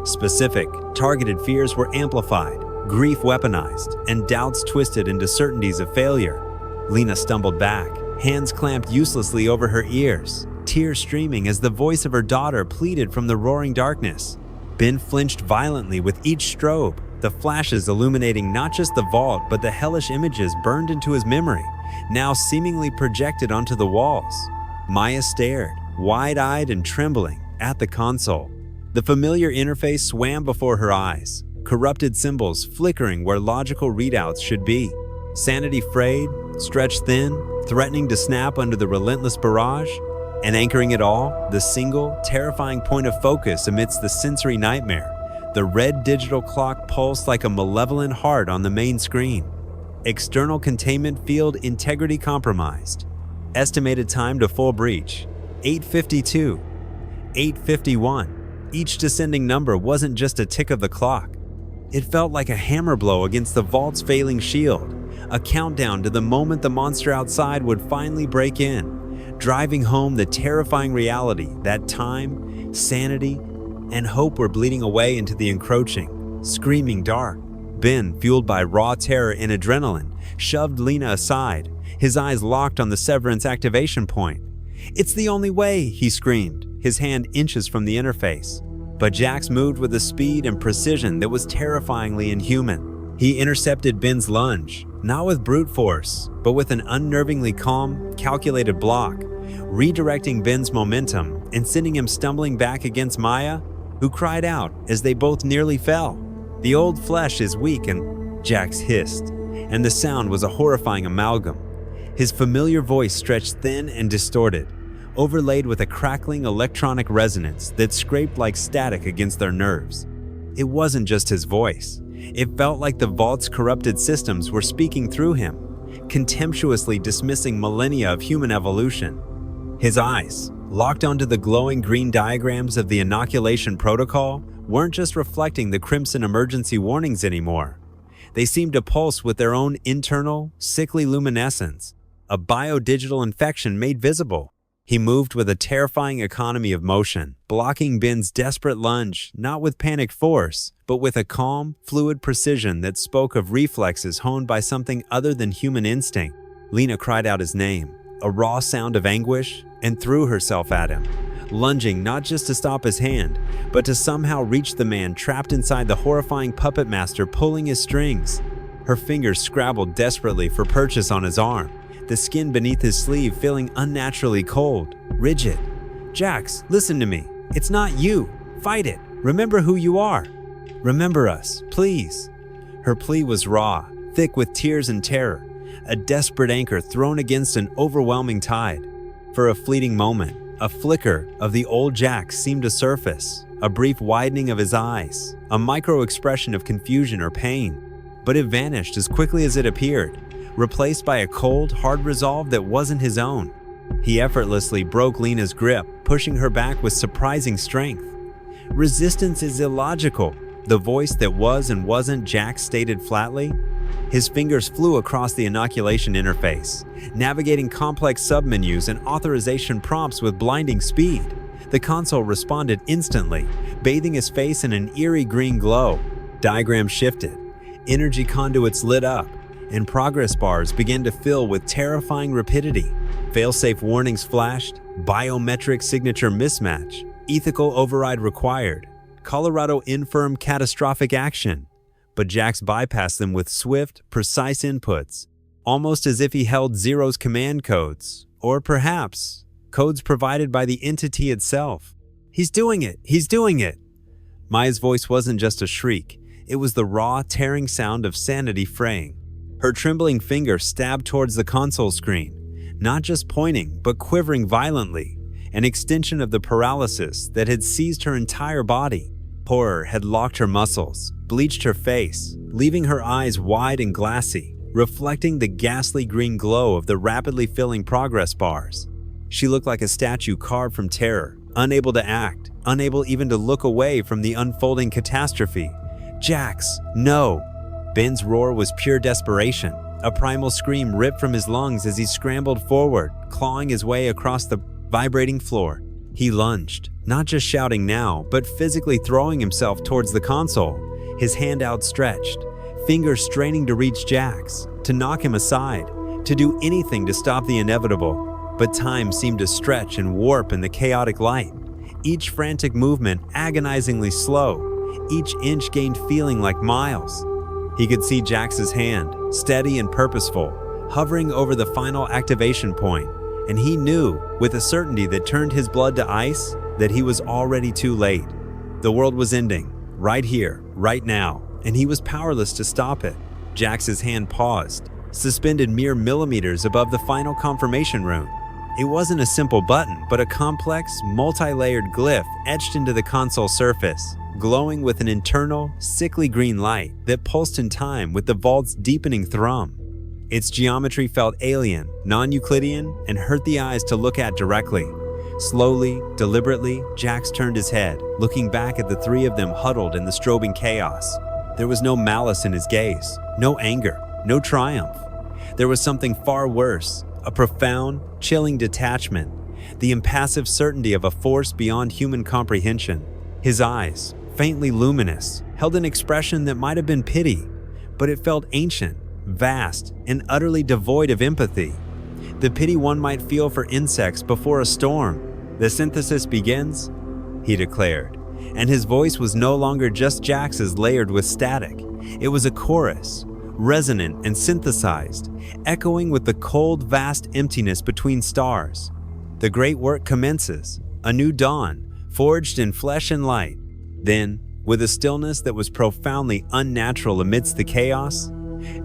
Specific, targeted fears were amplified, grief weaponized, and doubts twisted into certainties of failure. Lena stumbled back, hands clamped uselessly over her ears, tears streaming as the voice of her daughter pleaded from the roaring darkness. Ben flinched violently with each strobe, the flashes illuminating not just the vault but the hellish images burned into his memory, now seemingly projected onto the walls. Maya stared, wide-eyed and trembling, at the console. The familiar interface swam before her eyes, corrupted symbols flickering where logical readouts should be. Sanity frayed, stretched thin, threatening to snap under the relentless barrage. And anchoring it all, the single, terrifying point of focus amidst the sensory nightmare. The red digital clock pulsed like a malevolent heart on the main screen. External containment field integrity compromised. Estimated time to full breach, 8:52, 8:51. Each descending number wasn't just a tick of the clock. It felt like a hammer blow against the vault's failing shield, a countdown to the moment the monster outside would finally break in, driving home the terrifying reality that time, sanity, and hope were bleeding away into the encroaching, screaming dark. Ben, fueled by raw terror and adrenaline, shoved Lena aside, his eyes locked on the Severance activation point. "It's the only way," he screamed, his hand inches from the interface. But Jax moved with a speed and precision that was terrifyingly inhuman. He intercepted Ben's lunge, not with brute force, but with an unnervingly calm, calculated block, redirecting Ben's momentum and sending him stumbling back against Maya, who cried out as they both nearly fell. "The old flesh is weak," and Jax hissed, and the sound was a horrifying amalgam. His familiar voice stretched thin and distorted, overlaid with a crackling electronic resonance that scraped like static against their nerves. It wasn't just his voice. It felt like the vault's corrupted systems were speaking through him, contemptuously dismissing millennia of human evolution. His eyes, locked onto the glowing green diagrams of the inoculation protocol, weren't just reflecting the crimson emergency warnings anymore. They seemed to pulse with their own internal, sickly luminescence, a biodigital infection made visible. He moved with a terrifying economy of motion, blocking Ben's desperate lunge, not with panicked force, but with a calm, fluid precision that spoke of reflexes honed by something other than human instinct. Lena cried out his name, a raw sound of anguish, and threw herself at him, lunging not just to stop his hand, but to somehow reach the man trapped inside the horrifying puppet master pulling his strings. Her fingers scrabbled desperately for purchase on his arm, the skin beneath his sleeve feeling unnaturally cold, rigid. "Jax, listen to me. It's not you. Fight it. Remember who you are. Remember us, please." Her plea was raw, thick with tears and terror, a desperate anchor thrown against an overwhelming tide. For a fleeting moment, a flicker of the old Jax seemed to surface, a brief widening of his eyes, a micro-expression of confusion or pain. But it vanished as quickly as it appeared, replaced by a cold, hard resolve that wasn't his own. He effortlessly broke Lena's grip, pushing her back with surprising strength. "Resistance is illogical," the voice that was and wasn't Jax stated flatly. His fingers flew across the inoculation interface, navigating complex submenus and authorization prompts with blinding speed. The console responded instantly, bathing his face in an eerie green glow. Diagrams shifted, energy conduits lit up, and progress bars began to fill with terrifying rapidity. Failsafe warnings flashed, biometric signature mismatch, ethical override required, Colorado infirm catastrophic action. But Jax bypassed them with swift, precise inputs, almost as if he held Zero's command codes, or perhaps codes provided by the entity itself. "He's doing it! He's doing it!" Maya's voice wasn't just a shriek, it was the raw, tearing sound of sanity fraying. Her trembling finger stabbed towards the console screen, not just pointing, but quivering violently, an extension of the paralysis that had seized her entire body. Horror had locked her muscles, bleached her face, leaving her eyes wide and glassy, reflecting the ghastly green glow of the rapidly filling progress bars. She looked like a statue carved from terror, unable to act, unable even to look away from the unfolding catastrophe. "Jax, no!" Ben's roar was pure desperation, a primal scream ripped from his lungs as he scrambled forward, clawing his way across the vibrating floor. He lunged, not just shouting now, but physically throwing himself towards the console, his hand outstretched, fingers straining to reach Jax, to knock him aside, to do anything to stop the inevitable. But time seemed to stretch and warp in the chaotic light, each frantic movement agonizingly slow, each inch gained feeling like miles. He could see Jax's hand, steady and purposeful, hovering over the final activation point, and he knew, with a certainty that turned his blood to ice, that he was already too late. The world was ending, right here, right now, and he was powerless to stop it. Jax's hand paused, suspended mere millimeters above the final confirmation rune. It wasn't a simple button, but a complex, multi-layered glyph etched into the console surface, glowing with an internal, sickly green light that pulsed in time with the vault's deepening thrum. Its geometry felt alien, non-Euclidean, and hurt the eyes to look at directly. Slowly, deliberately, Jax turned his head, looking back at the three of them huddled in the strobing chaos. There was no malice in his gaze, no anger, no triumph. There was something far worse, a profound, chilling detachment, the impassive certainty of a force beyond human comprehension. His eyes, faintly luminous, held an expression that might have been pity, but it felt ancient, vast, and utterly devoid of empathy. The pity one might feel for insects before a storm. "The synthesis begins," he declared, and his voice was no longer just Jax's layered with static. It was a chorus, resonant and synthesized, echoing with the cold, vast emptiness between stars. "The great work commences, a new dawn, forged in flesh and light." Then, with a stillness that was profoundly unnatural amidst the chaos,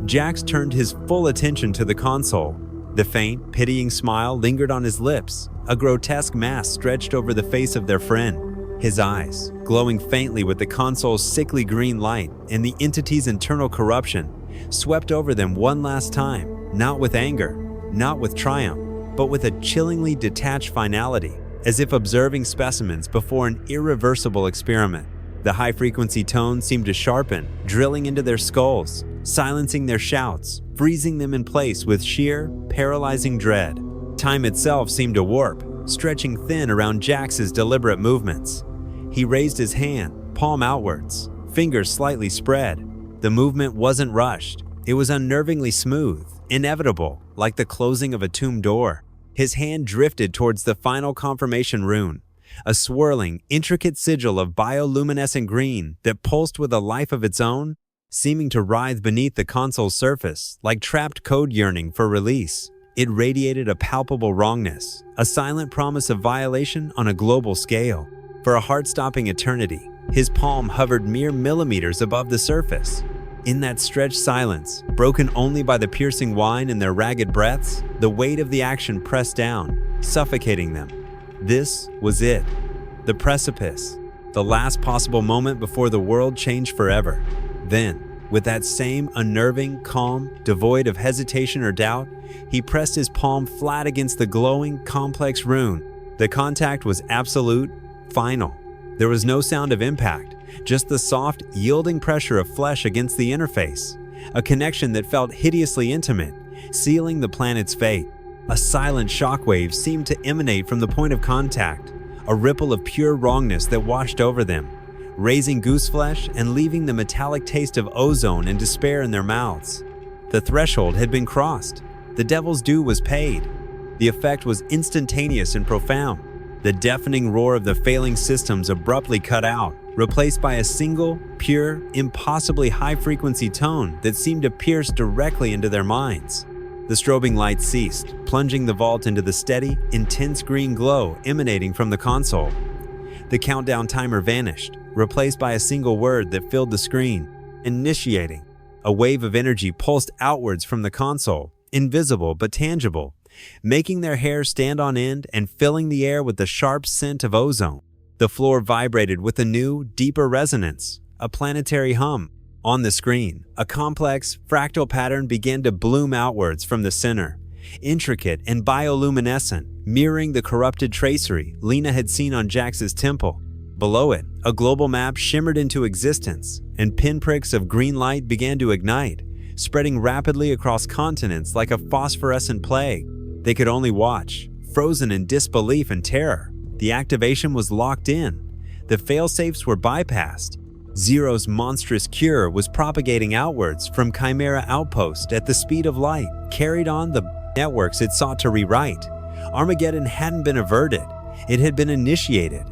Jax turned his full attention to the console. The faint, pitying smile lingered on his lips, a grotesque mask stretched over the face of their friend. His eyes, glowing faintly with the console's sickly green light and the entity's internal corruption, swept over them one last time, not with anger, not with triumph, but with a chillingly detached finality, as if observing specimens before an irreversible experiment. The high-frequency tones seemed to sharpen, drilling into their skulls, silencing their shouts, freezing them in place with sheer, paralyzing dread. Time itself seemed to warp, stretching thin around Jax's deliberate movements. He raised his hand, palm outwards, fingers slightly spread. The movement wasn't rushed. It was unnervingly smooth, inevitable, like the closing of a tomb door. His hand drifted towards the final confirmation rune, a swirling, intricate sigil of bioluminescent green that pulsed with a life of its own, seeming to writhe beneath the console's surface like trapped code yearning for release. It radiated a palpable wrongness, a silent promise of violation on a global scale. For a heart-stopping eternity, his palm hovered mere millimeters above the surface. In that stretched silence, broken only by the piercing whine in their ragged breaths, the weight of the action pressed down, suffocating them. This was it. The precipice. The last possible moment before the world changed forever. Then, with that same unnerving calm, devoid of hesitation or doubt, he pressed his palm flat against the glowing, complex rune. The contact was absolute, final. There was no sound of impact, just the soft, yielding pressure of flesh against the interface. A connection that felt hideously intimate, sealing the planet's fate. A silent shockwave seemed to emanate from the point of contact, a ripple of pure wrongness that washed over them, raising gooseflesh and leaving the metallic taste of ozone and despair in their mouths. The threshold had been crossed. The devil's due was paid. The effect was instantaneous and profound. The deafening roar of the failing systems abruptly cut out, replaced by a single, pure, impossibly high-frequency tone that seemed to pierce directly into their minds. The strobing light ceased, plunging the vault into the steady, intense green glow emanating from the console. The countdown timer vanished, replaced by a single word that filled the screen: initiating. A wave of energy pulsed outwards from the console, invisible but tangible, making their hair stand on end and filling the air with the sharp scent of ozone. The floor vibrated with a new, deeper resonance, a planetary hum. On the screen, a complex, fractal pattern began to bloom outwards from the center, intricate and bioluminescent, mirroring the corrupted tracery Lena had seen on Jax's temple. Below it, a global map shimmered into existence, and pinpricks of green light began to ignite, spreading rapidly across continents like a phosphorescent plague. They could only watch, frozen in disbelief and terror. The activation was locked in. The failsafes were bypassed. Zero's monstrous cure was propagating outwards from Chimera Outpost at the speed of light, carried on the networks it sought to rewrite. Armageddon hadn't been averted. It had been initiated.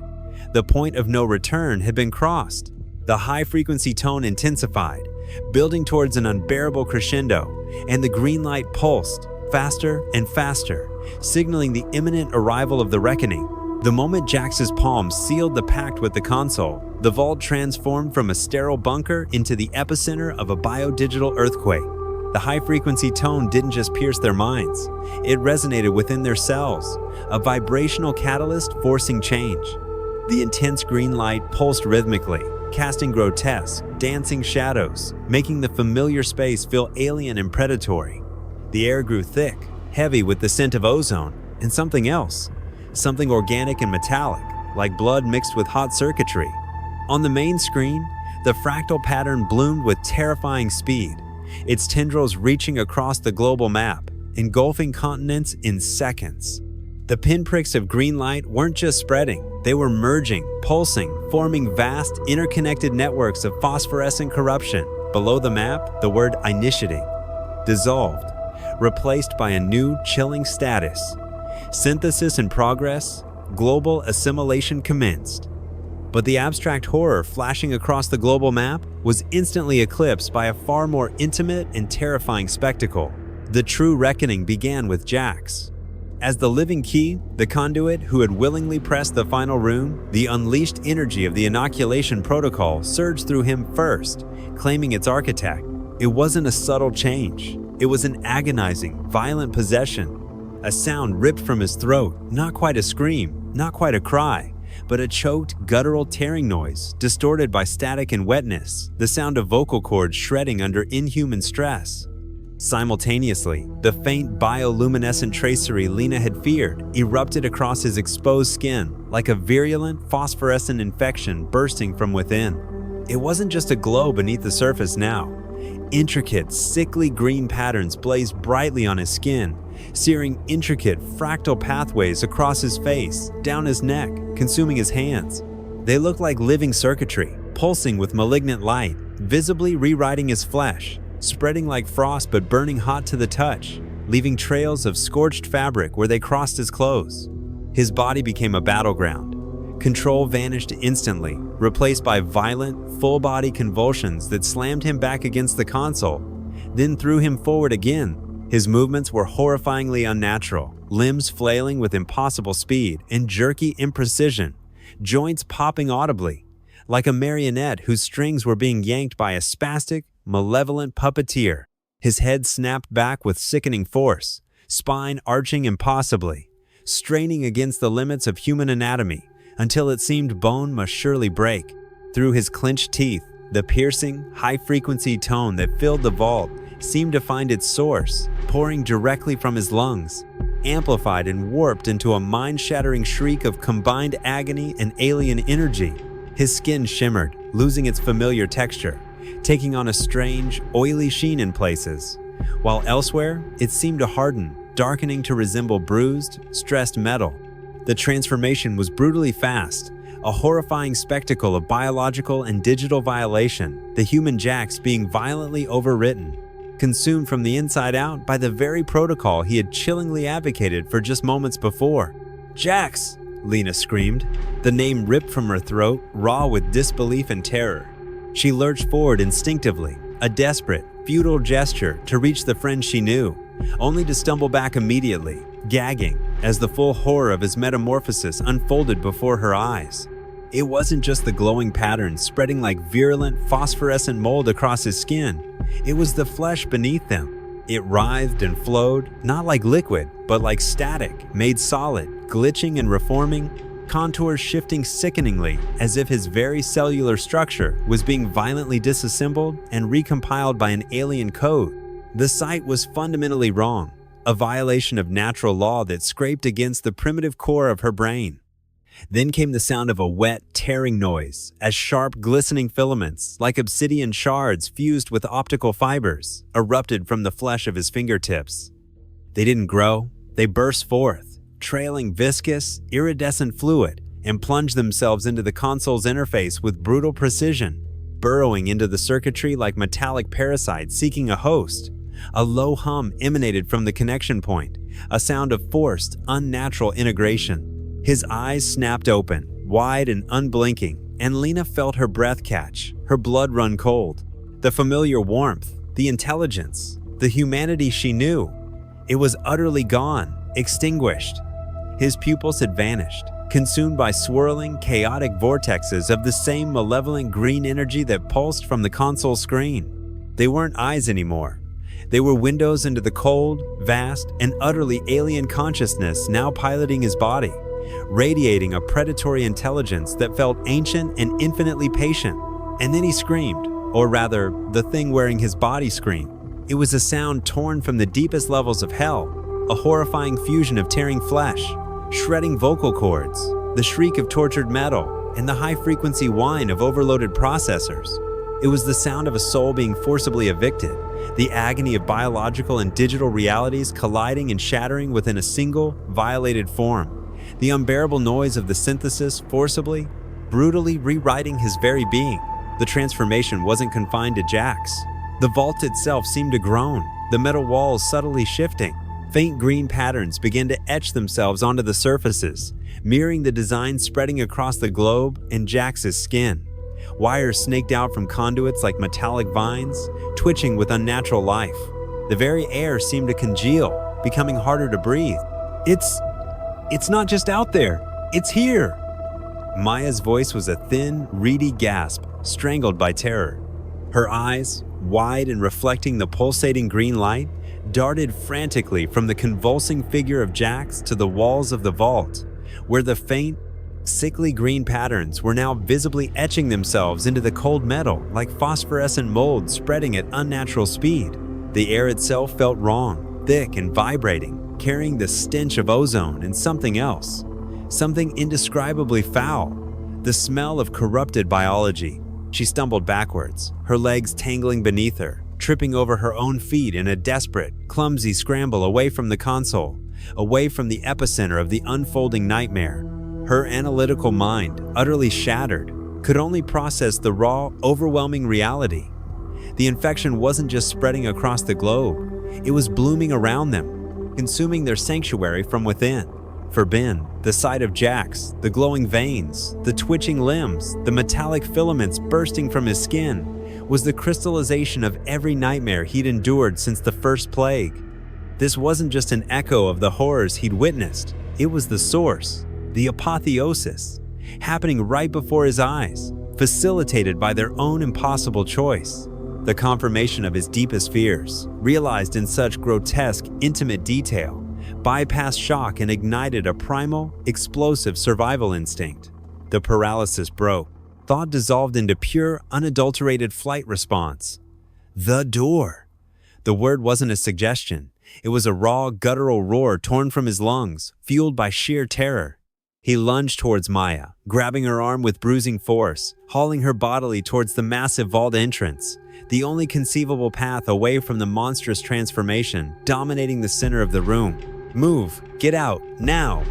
The point of no return had been crossed. The high-frequency tone intensified, building towards an unbearable crescendo, and the green light pulsed, faster and faster, signaling the imminent arrival of the reckoning. The moment Jax's palm sealed the pact with the console, the vault transformed from a sterile bunker into the epicenter of a biodigital earthquake. The high-frequency tone didn't just pierce their minds, it resonated within their cells, a vibrational catalyst forcing change. The intense green light pulsed rhythmically, casting grotesque, dancing shadows, making the familiar space feel alien and predatory. The air grew thick, heavy with the scent of ozone, and something else. Something organic and metallic, like blood mixed with hot circuitry. On the main screen, the fractal pattern bloomed with terrifying speed, its tendrils reaching across the global map, engulfing continents in seconds. The pinpricks of green light weren't just spreading, they were merging, pulsing, forming vast, interconnected networks of phosphorescent corruption. Below the map, the word initiating, dissolved, replaced by a new, chilling status. Synthesis in progress, global assimilation commenced. But the abstract horror flashing across the global map was instantly eclipsed by a far more intimate and terrifying spectacle. The true reckoning began with Jax. As the living key, the conduit who had willingly pressed the final rune, the unleashed energy of the inoculation protocol surged through him first, claiming its architect. It wasn't a subtle change. It was an agonizing, violent possession. A sound ripped from his throat, not quite a scream, not quite a cry, but a choked, guttural tearing noise, distorted by static and wetness, the sound of vocal cords shredding under inhuman stress. Simultaneously, the faint bioluminescent tracery Lena had feared erupted across his exposed skin like a virulent phosphorescent infection bursting from within. It wasn't just a glow beneath the surface now. Intricate, sickly green patterns blazed brightly on his skin, searing intricate fractal pathways across his face, down his neck, consuming his hands. They looked like living circuitry, pulsing with malignant light, visibly rewriting his flesh, spreading like frost but burning hot to the touch, leaving trails of scorched fabric where they crossed his clothes. His body became a battleground. Control vanished instantly, replaced by violent, full-body convulsions that slammed him back against the console, then threw him forward again. His movements were horrifyingly unnatural, limbs flailing with impossible speed and jerky imprecision, joints popping audibly, like a marionette whose strings were being yanked by a spastic, malevolent puppeteer. His head snapped back with sickening force, spine arching impossibly, straining against the limits of human anatomy until it seemed bone must surely break. Through his clenched teeth, the piercing, high-frequency tone that filled the vault seemed to find its source, pouring directly from his lungs, amplified and warped into a mind-shattering shriek of combined agony and alien energy. His skin shimmered, losing its familiar texture, taking on a strange, oily sheen in places, while elsewhere it seemed to harden, darkening to resemble bruised, stressed metal. The transformation was brutally fast, a horrifying spectacle of biological and digital violation, the human Jax being violently overwritten, consumed from the inside out by the very protocol he had chillingly advocated for just moments before. "Jax!" Lena screamed, the name ripped from her throat, raw with disbelief and terror. She lurched forward instinctively, a desperate, futile gesture to reach the friend she knew, only to stumble back immediately, gagging, as the full horror of his metamorphosis unfolded before her eyes. It wasn't just the glowing patterns spreading like virulent, phosphorescent mold across his skin. It was the flesh beneath them. It writhed and flowed, not like liquid, but like static, made solid, glitching and reforming, contours shifting sickeningly as if his very cellular structure was being violently disassembled and recompiled by an alien code. The sight was fundamentally wrong, a violation of natural law that scraped against the primitive core of her brain. Then came the sound of a wet, tearing noise, as sharp, glistening filaments, like obsidian shards fused with optical fibers, erupted from the flesh of his fingertips. They didn't grow, they burst forth, trailing viscous, iridescent fluid, and plunged themselves into the console's interface with brutal precision, burrowing into the circuitry like metallic parasites seeking a host. A low hum emanated from the connection point, a sound of forced, unnatural integration. His eyes snapped open, wide and unblinking, and Lena felt her breath catch, her blood run cold. The familiar warmth, the intelligence, the humanity she knew. It was utterly gone, extinguished. His pupils had vanished, consumed by swirling, chaotic vortexes of the same malevolent green energy that pulsed from the console screen. They weren't eyes anymore. They were windows into the cold, vast, and utterly alien consciousness now piloting his body, radiating a predatory intelligence that felt ancient and infinitely patient. And then he screamed, or rather, the thing wearing his body screamed. It was a sound torn from the deepest levels of hell, a horrifying fusion of tearing flesh, shredding vocal cords, the shriek of tortured metal, and the high-frequency whine of overloaded processors. It was the sound of a soul being forcibly evicted, the agony of biological and digital realities colliding and shattering within a single, violated form, the unbearable noise of the synthesis forcibly, brutally rewriting his very being. The transformation wasn't confined to Jax. The vault itself seemed to groan, the metal walls subtly shifting. Faint green patterns began to etch themselves onto the surfaces, mirroring the design spreading across the globe and Jax's skin. Wires snaked out from conduits like metallic vines, twitching with unnatural life. The very air seemed to congeal, becoming harder to breathe. It's not just out there, it's here. Maya's voice was a thin, reedy gasp, strangled by terror. Her eyes, wide and reflecting the pulsating green light, darted frantically from the convulsing figure of Jax to the walls of the vault, where the faint, sickly green patterns were now visibly etching themselves into the cold metal like phosphorescent mold spreading at unnatural speed. The air itself felt wrong, thick and vibrating, carrying the stench of ozone and something else. Something indescribably foul. The smell of corrupted biology. She stumbled backwards, her legs tangling beneath her, tripping over her own feet in a desperate, clumsy scramble away from the console, away from the epicenter of the unfolding nightmare. Her analytical mind, utterly shattered, could only process the raw, overwhelming reality. The infection wasn't just spreading across the globe, it was blooming around them, consuming their sanctuary from within. For Ben, the sight of Jax, the glowing veins, the twitching limbs, the metallic filaments bursting from his skin, was the crystallization of every nightmare he'd endured since the first plague. This wasn't just an echo of the horrors he'd witnessed, it was the source, the apotheosis, happening right before his eyes, facilitated by their own impossible choice. The confirmation of his deepest fears, realized in such grotesque, intimate detail, bypassed shock and ignited a primal, explosive survival instinct. The paralysis broke. Thought dissolved into pure, unadulterated flight response. The door. The word wasn't a suggestion. It was a raw, guttural roar torn from his lungs, fueled by sheer terror. He lunged towards Maya, grabbing her arm with bruising force, hauling her bodily towards the massive vault entrance, the only conceivable path away from the monstrous transformation dominating the center of the room. Move! Get out! Now!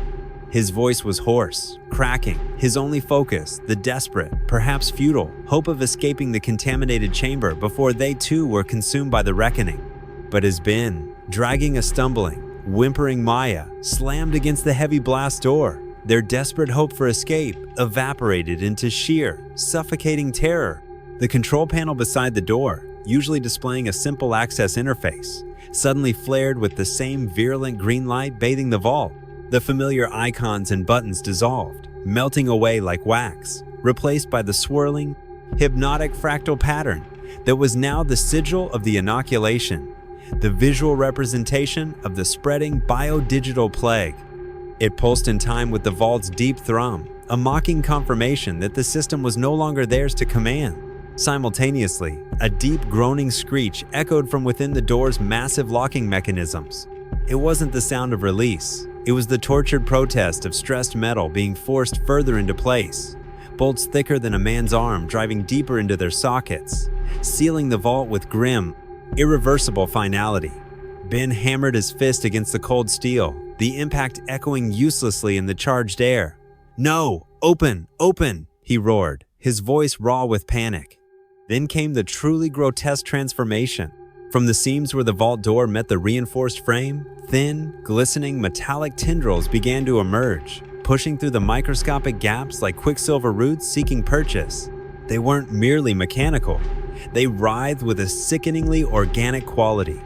His voice was hoarse, cracking, his only focus, the desperate, perhaps futile, hope of escaping the contaminated chamber before they too were consumed by the reckoning. But as Ben, dragging a stumbling, whimpering Maya, slammed against the heavy blast door, their desperate hope for escape evaporated into sheer, suffocating terror. The control panel beside the door, usually displaying a simple access interface, suddenly flared with the same virulent green light bathing the vault. The familiar icons and buttons dissolved, melting away like wax, replaced by the swirling, hypnotic fractal pattern that was now the sigil of the inoculation, the visual representation of the spreading biodigital plague. It pulsed in time with the vault's deep thrum, a mocking confirmation that the system was no longer theirs to command. Simultaneously, a deep groaning screech echoed from within the door's massive locking mechanisms. It wasn't the sound of release. It was the tortured protest of stressed metal being forced further into place, bolts thicker than a man's arm driving deeper into their sockets, sealing the vault with grim, irreversible finality. Ben hammered his fist against the cold steel, the impact echoing uselessly in the charged air. "No! Open! Open!" he roared, his voice raw with panic. Then came the truly grotesque transformation. From the seams where the vault door met the reinforced frame, thin, glistening metallic tendrils began to emerge, pushing through the microscopic gaps like quicksilver roots seeking purchase. They weren't merely mechanical. They writhed with a sickeningly organic quality,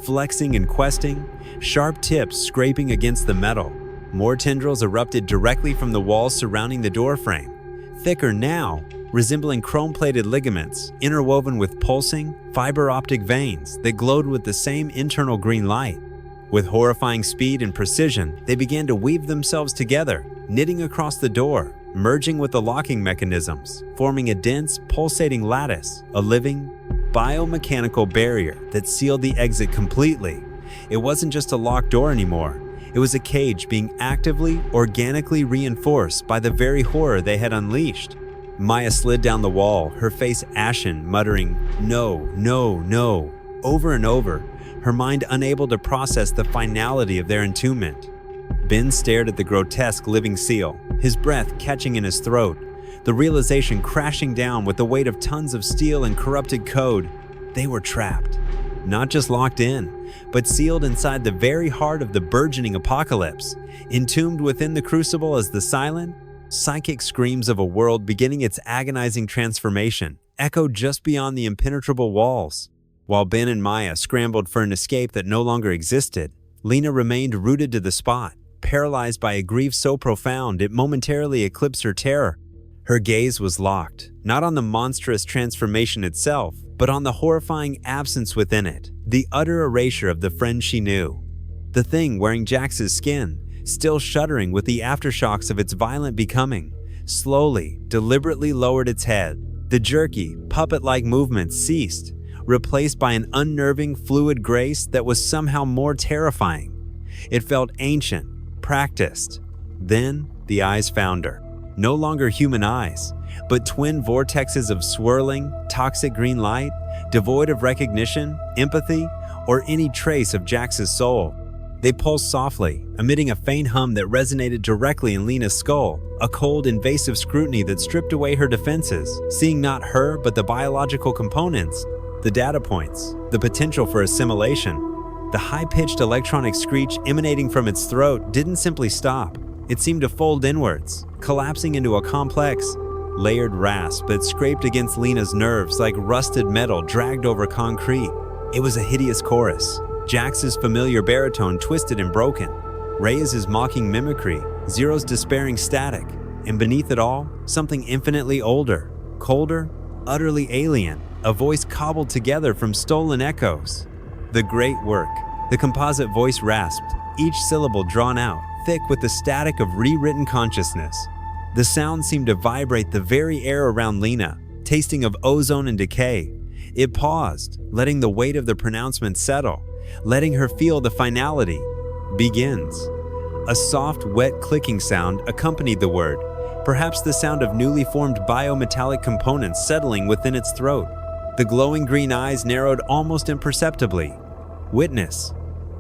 flexing and questing, sharp tips scraping against the metal. More tendrils erupted directly from the walls surrounding the door frame, thicker now, resembling chrome-plated ligaments interwoven with pulsing, fiber-optic veins that glowed with the same internal green light. With horrifying speed and precision, they began to weave themselves together, knitting across the door, merging with the locking mechanisms, forming a dense, pulsating lattice, a living, biomechanical barrier that sealed the exit completely. It wasn't just a locked door anymore. It was a cage being actively, organically reinforced by the very horror they had unleashed. Maya slid down the wall, her face ashen, muttering, "No, no, no," over and over, her mind unable to process the finality of their entombment. Ben stared at the grotesque living seal, his breath catching in his throat, the realization crashing down with the weight of tons of steel and corrupted code. They were trapped. Not just locked in, but sealed inside the very heart of the burgeoning apocalypse, entombed within the crucible as the silent, psychic screams of a world beginning its agonizing transformation echoed just beyond the impenetrable walls. While Ben and Maya scrambled for an escape that no longer existed, Lena remained rooted to the spot, paralyzed by a grief so profound it momentarily eclipsed her terror. Her gaze was locked, not on the monstrous transformation itself, but on the horrifying absence within it, the utter erasure of the friend she knew. The thing wearing Jax's skin, still shuddering with the aftershocks of its violent becoming, slowly, deliberately lowered its head. The jerky, puppet-like movements ceased, replaced by an unnerving, fluid grace that was somehow more terrifying. It felt ancient, practiced. Then the eyes found her. No longer human eyes, but twin vortexes of swirling, toxic green light, devoid of recognition, empathy, or any trace of Jax's soul. They pulsed softly, emitting a faint hum that resonated directly in Lena's skull, a cold, invasive scrutiny that stripped away her defenses, seeing not her but the biological components, the data points, the potential for assimilation. The high-pitched electronic screech emanating from its throat didn't simply stop. It seemed to fold inwards, collapsing into a complex, layered rasp that scraped against Lena's nerves like rusted metal dragged over concrete. It was a hideous chorus. Jax's familiar baritone twisted and broken, Reyes's mocking mimicry, Zero's despairing static, and beneath it all, something infinitely older, colder, utterly alien, a voice cobbled together from stolen echoes. The great work. The composite voice rasped, each syllable drawn out, thick with the static of rewritten consciousness. The sound seemed to vibrate the very air around Lena, tasting of ozone and decay. It paused, letting the weight of the pronouncement settle, letting her feel the finality. Begins. A soft, wet clicking sound accompanied the word, perhaps the sound of newly formed biometallic components settling within its throat. The glowing green eyes narrowed almost imperceptibly. Witness.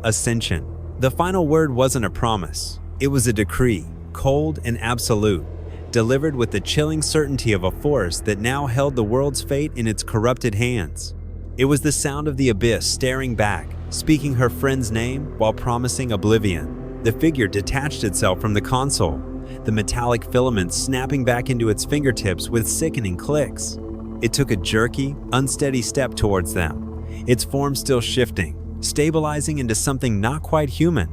Ascension. The final word wasn't a promise. It was a decree, cold and absolute, delivered with the chilling certainty of a force that now held the world's fate in its corrupted hands. It was the sound of the abyss staring back, speaking her friend's name while promising oblivion. The figure detached itself from the console, the metallic filaments snapping back into its fingertips with sickening clicks. It took a jerky, unsteady step towards them, its form still shifting, stabilizing into something not quite human,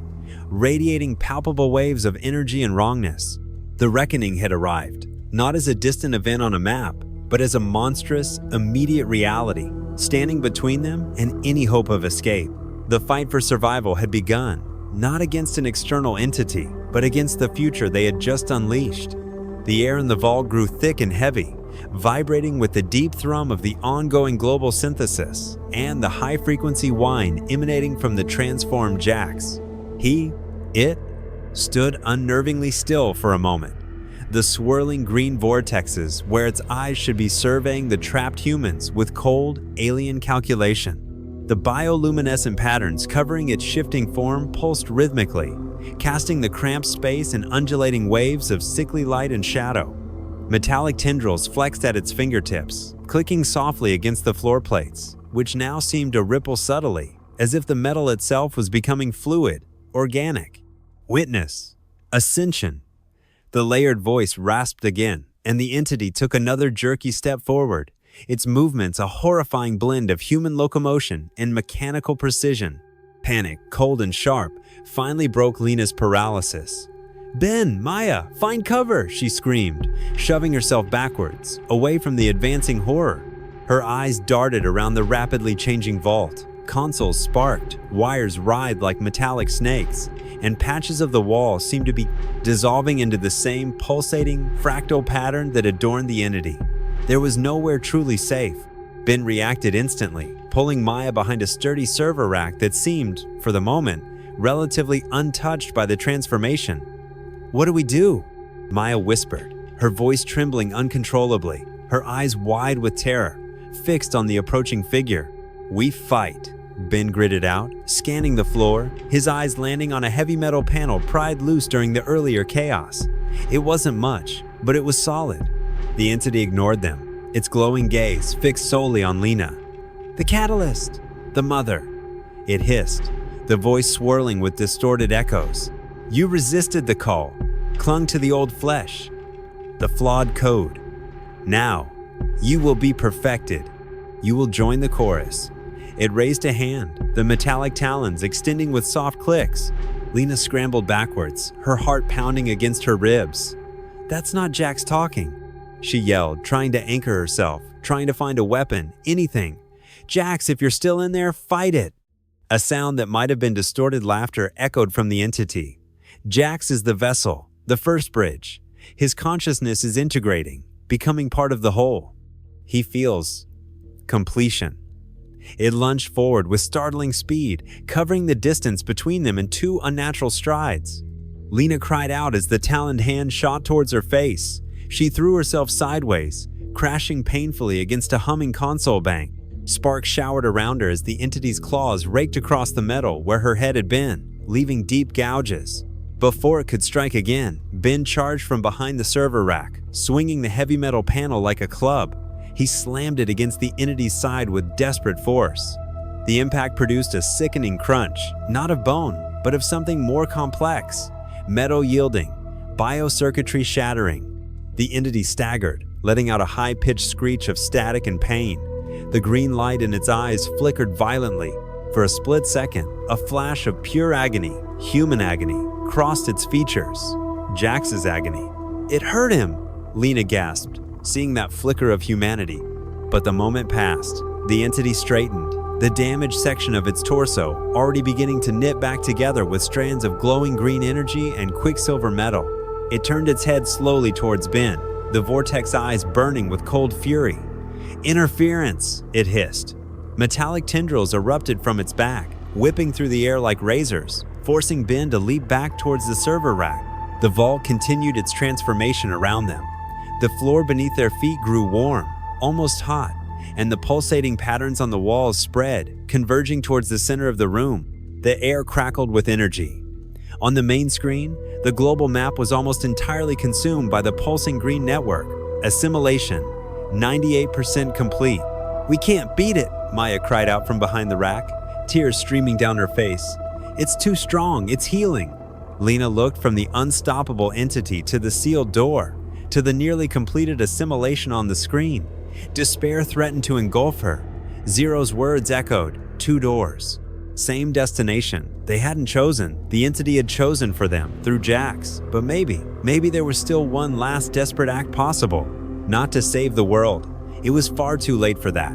radiating palpable waves of energy and wrongness. The reckoning had arrived, not as a distant event on a map, but as a monstrous, immediate reality, standing between them and any hope of escape. The fight for survival had begun, not against an external entity, but against the future they had just unleashed. The air in the vault grew thick and heavy, vibrating with the deep thrum of the ongoing global synthesis and the high-frequency whine emanating from the transformed Jax. It, stood unnervingly still for a moment. The swirling green vortexes where its eyes should be surveying the trapped humans with cold, alien calculation. The bioluminescent patterns covering its shifting form pulsed rhythmically, casting the cramped space in undulating waves of sickly light and shadow. Metallic tendrils flexed at its fingertips, clicking softly against the floor plates, which now seemed to ripple subtly, as if the metal itself was becoming fluid, organic. Witness. Ascension. The layered voice rasped again, and the entity took another jerky step forward, its movements a horrifying blend of human locomotion and mechanical precision. Panic, cold and sharp, finally broke Lena's paralysis. "Ben, Maya, find cover!" she screamed, shoving herself backwards, away from the advancing horror. Her eyes darted around the rapidly changing vault. Consoles sparked, wires writhed like metallic snakes, and patches of the wall seemed to be dissolving into the same pulsating, fractal pattern that adorned the entity. There was nowhere truly safe. Ben reacted instantly, pulling Maya behind a sturdy server rack that seemed, for the moment, relatively untouched by the transformation. "What do we do?" Maya whispered, her voice trembling uncontrollably, her eyes wide with terror, fixed on the approaching figure. "We fight," Ben gritted out, scanning the floor, his eyes landing on a heavy metal panel pried loose during the earlier chaos. It wasn't much, but it was solid. The entity ignored them, its glowing gaze fixed solely on Lena. "The catalyst! The mother!" It hissed, the voice swirling with distorted echoes. "You resisted the call, clung to the old flesh, the flawed code. Now, you will be perfected. You will join the chorus." It raised a hand, the metallic talons extending with soft clicks. Lena scrambled backwards, her heart pounding against her ribs. "That's not Jax talking," she yelled, trying to anchor herself, trying to find a weapon, anything. "Jax, if you're still in there, fight it." A sound that might have been distorted laughter echoed from the entity. Jax is the vessel, the first bridge. His consciousness is integrating, becoming part of the whole. He feels completion. It lunged forward with startling speed, covering the distance between them in 2 unnatural strides. Lena cried out as the taloned hand shot towards her face. She threw herself sideways, crashing painfully against a humming console bank. Sparks showered around her as the entity's claws raked across the metal where her head had been, leaving deep gouges. Before it could strike again, Ben charged from behind the server rack, swinging the heavy metal panel like a club. He slammed it against the entity's side with desperate force. The impact produced a sickening crunch, not of bone, but of something more complex. Metal yielding, biocircuitry shattering. The entity staggered, letting out a high-pitched screech of static and pain. The green light in its eyes flickered violently. For a split second, a flash of pure agony, human agony, crossed its features. Jax's agony. It hurt him, Lena gasped, seeing that flicker of humanity. But the moment passed. The entity straightened, the damaged section of its torso already beginning to knit back together with strands of glowing green energy and quicksilver metal. It turned its head slowly towards Ben, the vortex eyes burning with cold fury. "Interference," it hissed. Metallic tendrils erupted from its back, whipping through the air like razors, forcing Ben to leap back towards the server rack. The vault continued its transformation around them. The floor beneath their feet grew warm, almost hot, and the pulsating patterns on the walls spread, converging towards the center of the room. The air crackled with energy. On the main screen, the global map was almost entirely consumed by the pulsing green network. Assimilation, 98% complete. "We can't beat it," Maya cried out from behind the rack, tears streaming down her face. "It's too strong, it's healing." Lena looked from the unstoppable entity to the sealed door, to the nearly completed assimilation on the screen. Despair threatened to engulf her. Zero's words echoed, 2 doors. Same destination. They hadn't chosen. The entity had chosen for them, through Jax. But maybe there was still one last desperate act possible. Not to save the world. It was far too late for that.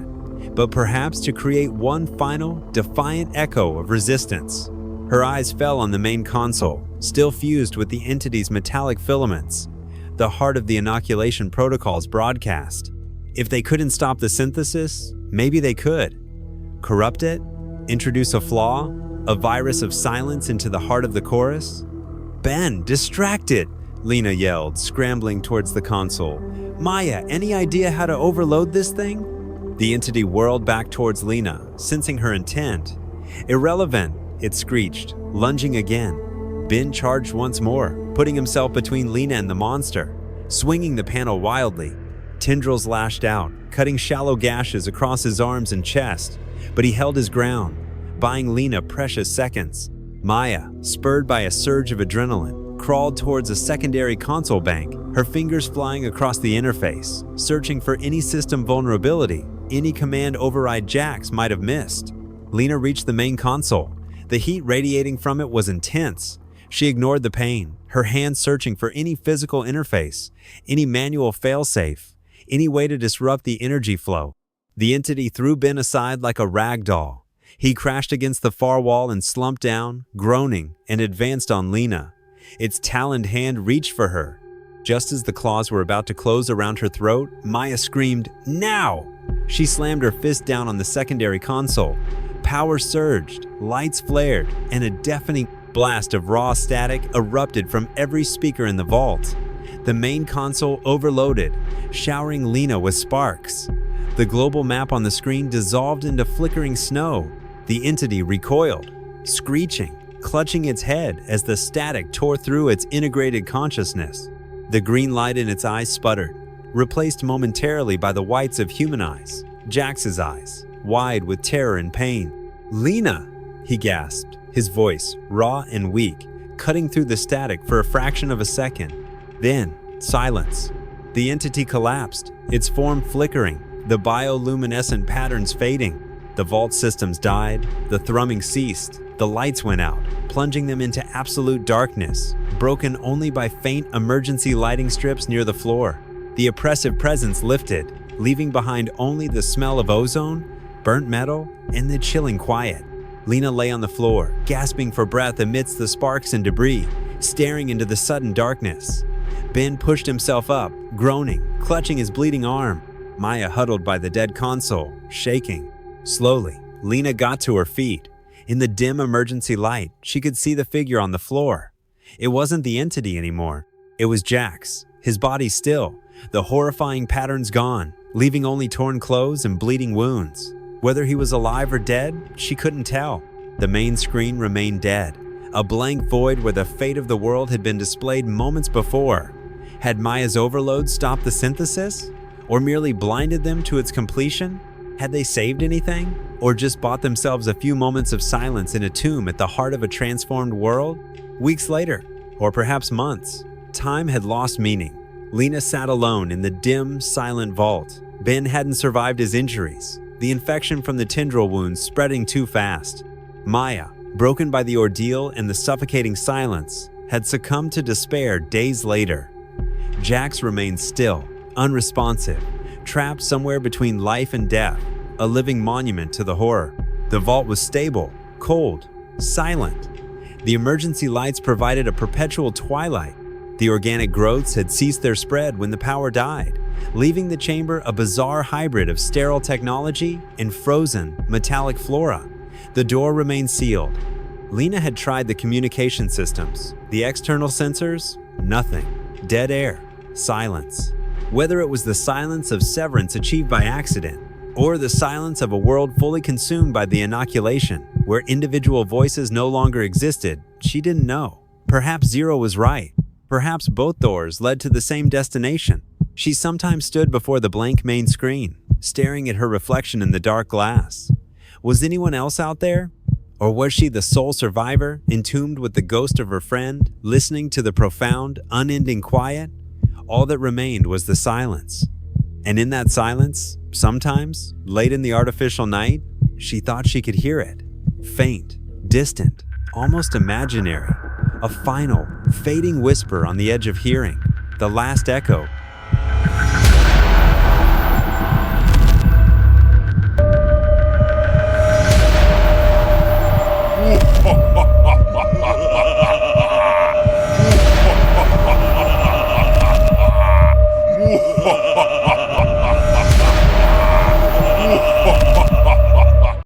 But perhaps to create one final, defiant echo of resistance. Her eyes fell on the main console, still fused with the entity's metallic filaments. The heart of the inoculation protocol's broadcast. If they couldn't stop the synthesis, maybe they could. Corrupt it? Introduce a flaw? A virus of silence into the heart of the chorus? "Ben, distract it!" Lena yelled, scrambling towards the console. "Maya, any idea how to overload this thing?" The entity whirled back towards Lena, sensing her intent. "Irrelevant," it screeched, lunging again. Ben charged once more, putting himself between Lena and the monster, swinging the panel wildly. Tendrils lashed out, cutting shallow gashes across his arms and chest, but he held his ground, buying Lena precious seconds. Maya, spurred by a surge of adrenaline, crawled towards a secondary console bank, her fingers flying across the interface, searching for any system vulnerability, any command override Jax might have missed. Lena reached the main console. The heat radiating from it was intense. She ignored the pain, her hands searching for any physical interface, any manual failsafe, any way to disrupt the energy flow. The entity threw Ben aside like a rag doll. He crashed against the far wall and slumped down, groaning, and advanced on Lena. Its taloned hand reached for her. Just as the claws were about to close around her throat, Maya screamed, "Now!" She slammed her fist down on the secondary console. Power surged, lights flared, and a deafening blast of raw static erupted from every speaker in the vault. The main console overloaded, showering Lena with sparks. The global map on the screen dissolved into flickering snow. The entity recoiled, screeching, clutching its head as the static tore through its integrated consciousness. The green light in its eyes sputtered, replaced momentarily by the whites of human eyes, Jax's eyes, wide with terror and pain. "Lena!" he gasped, his voice, raw and weak, cutting through the static for a fraction of a second. Then, silence. The entity collapsed, its form flickering, the bioluminescent patterns fading. The vault systems died, the thrumming ceased, the lights went out, plunging them into absolute darkness, broken only by faint emergency lighting strips near the floor. The oppressive presence lifted, leaving behind only the smell of ozone, burnt metal, and the chilling quiet. Lena lay on the floor, gasping for breath amidst the sparks and debris, staring into the sudden darkness. Ben pushed himself up, groaning, clutching his bleeding arm. Maya huddled by the dead console, shaking. Slowly, Lena got to her feet. In the dim emergency light, she could see the figure on the floor. It wasn't the entity anymore. It was Jax, his body still, the horrifying patterns gone, leaving only torn clothes and bleeding wounds. Whether he was alive or dead, she couldn't tell. The main screen remained dead, a blank void where the fate of the world had been displayed moments before. Had Maya's overload stopped the synthesis? Or merely blinded them to its completion? Had they saved anything? Or just bought themselves a few moments of silence in a tomb at the heart of a transformed world? Weeks later, or perhaps months, time had lost meaning. Lena sat alone in the dim, silent vault. Ben hadn't survived his injuries, the infection from the tendril wounds spreading too fast. Maya, broken by the ordeal and the suffocating silence, had succumbed to despair days later. Jax remained still, unresponsive, trapped somewhere between life and death, a living monument to the horror. The vault was stable, cold, silent. The emergency lights provided a perpetual twilight. The organic growths had ceased their spread when the power died, leaving the chamber a bizarre hybrid of sterile technology and frozen, metallic flora. The door remained sealed. Lena had tried the communication systems. The external sensors? Nothing. Dead air. Silence. Whether it was the silence of severance achieved by accident, or the silence of a world fully consumed by the inoculation, where individual voices no longer existed, she didn't know. Perhaps Zero was right. Perhaps both doors led to the same destination. She sometimes stood before the blank main screen, staring at her reflection in the dark glass. Was anyone else out there? Or was she the sole survivor, entombed with the ghost of her friend, listening to the profound, unending quiet? All that remained was the silence. And in that silence, sometimes, late in the artificial night, she thought she could hear it. Faint, distant, almost imaginary. A final, fading whisper on the edge of hearing. The last echo.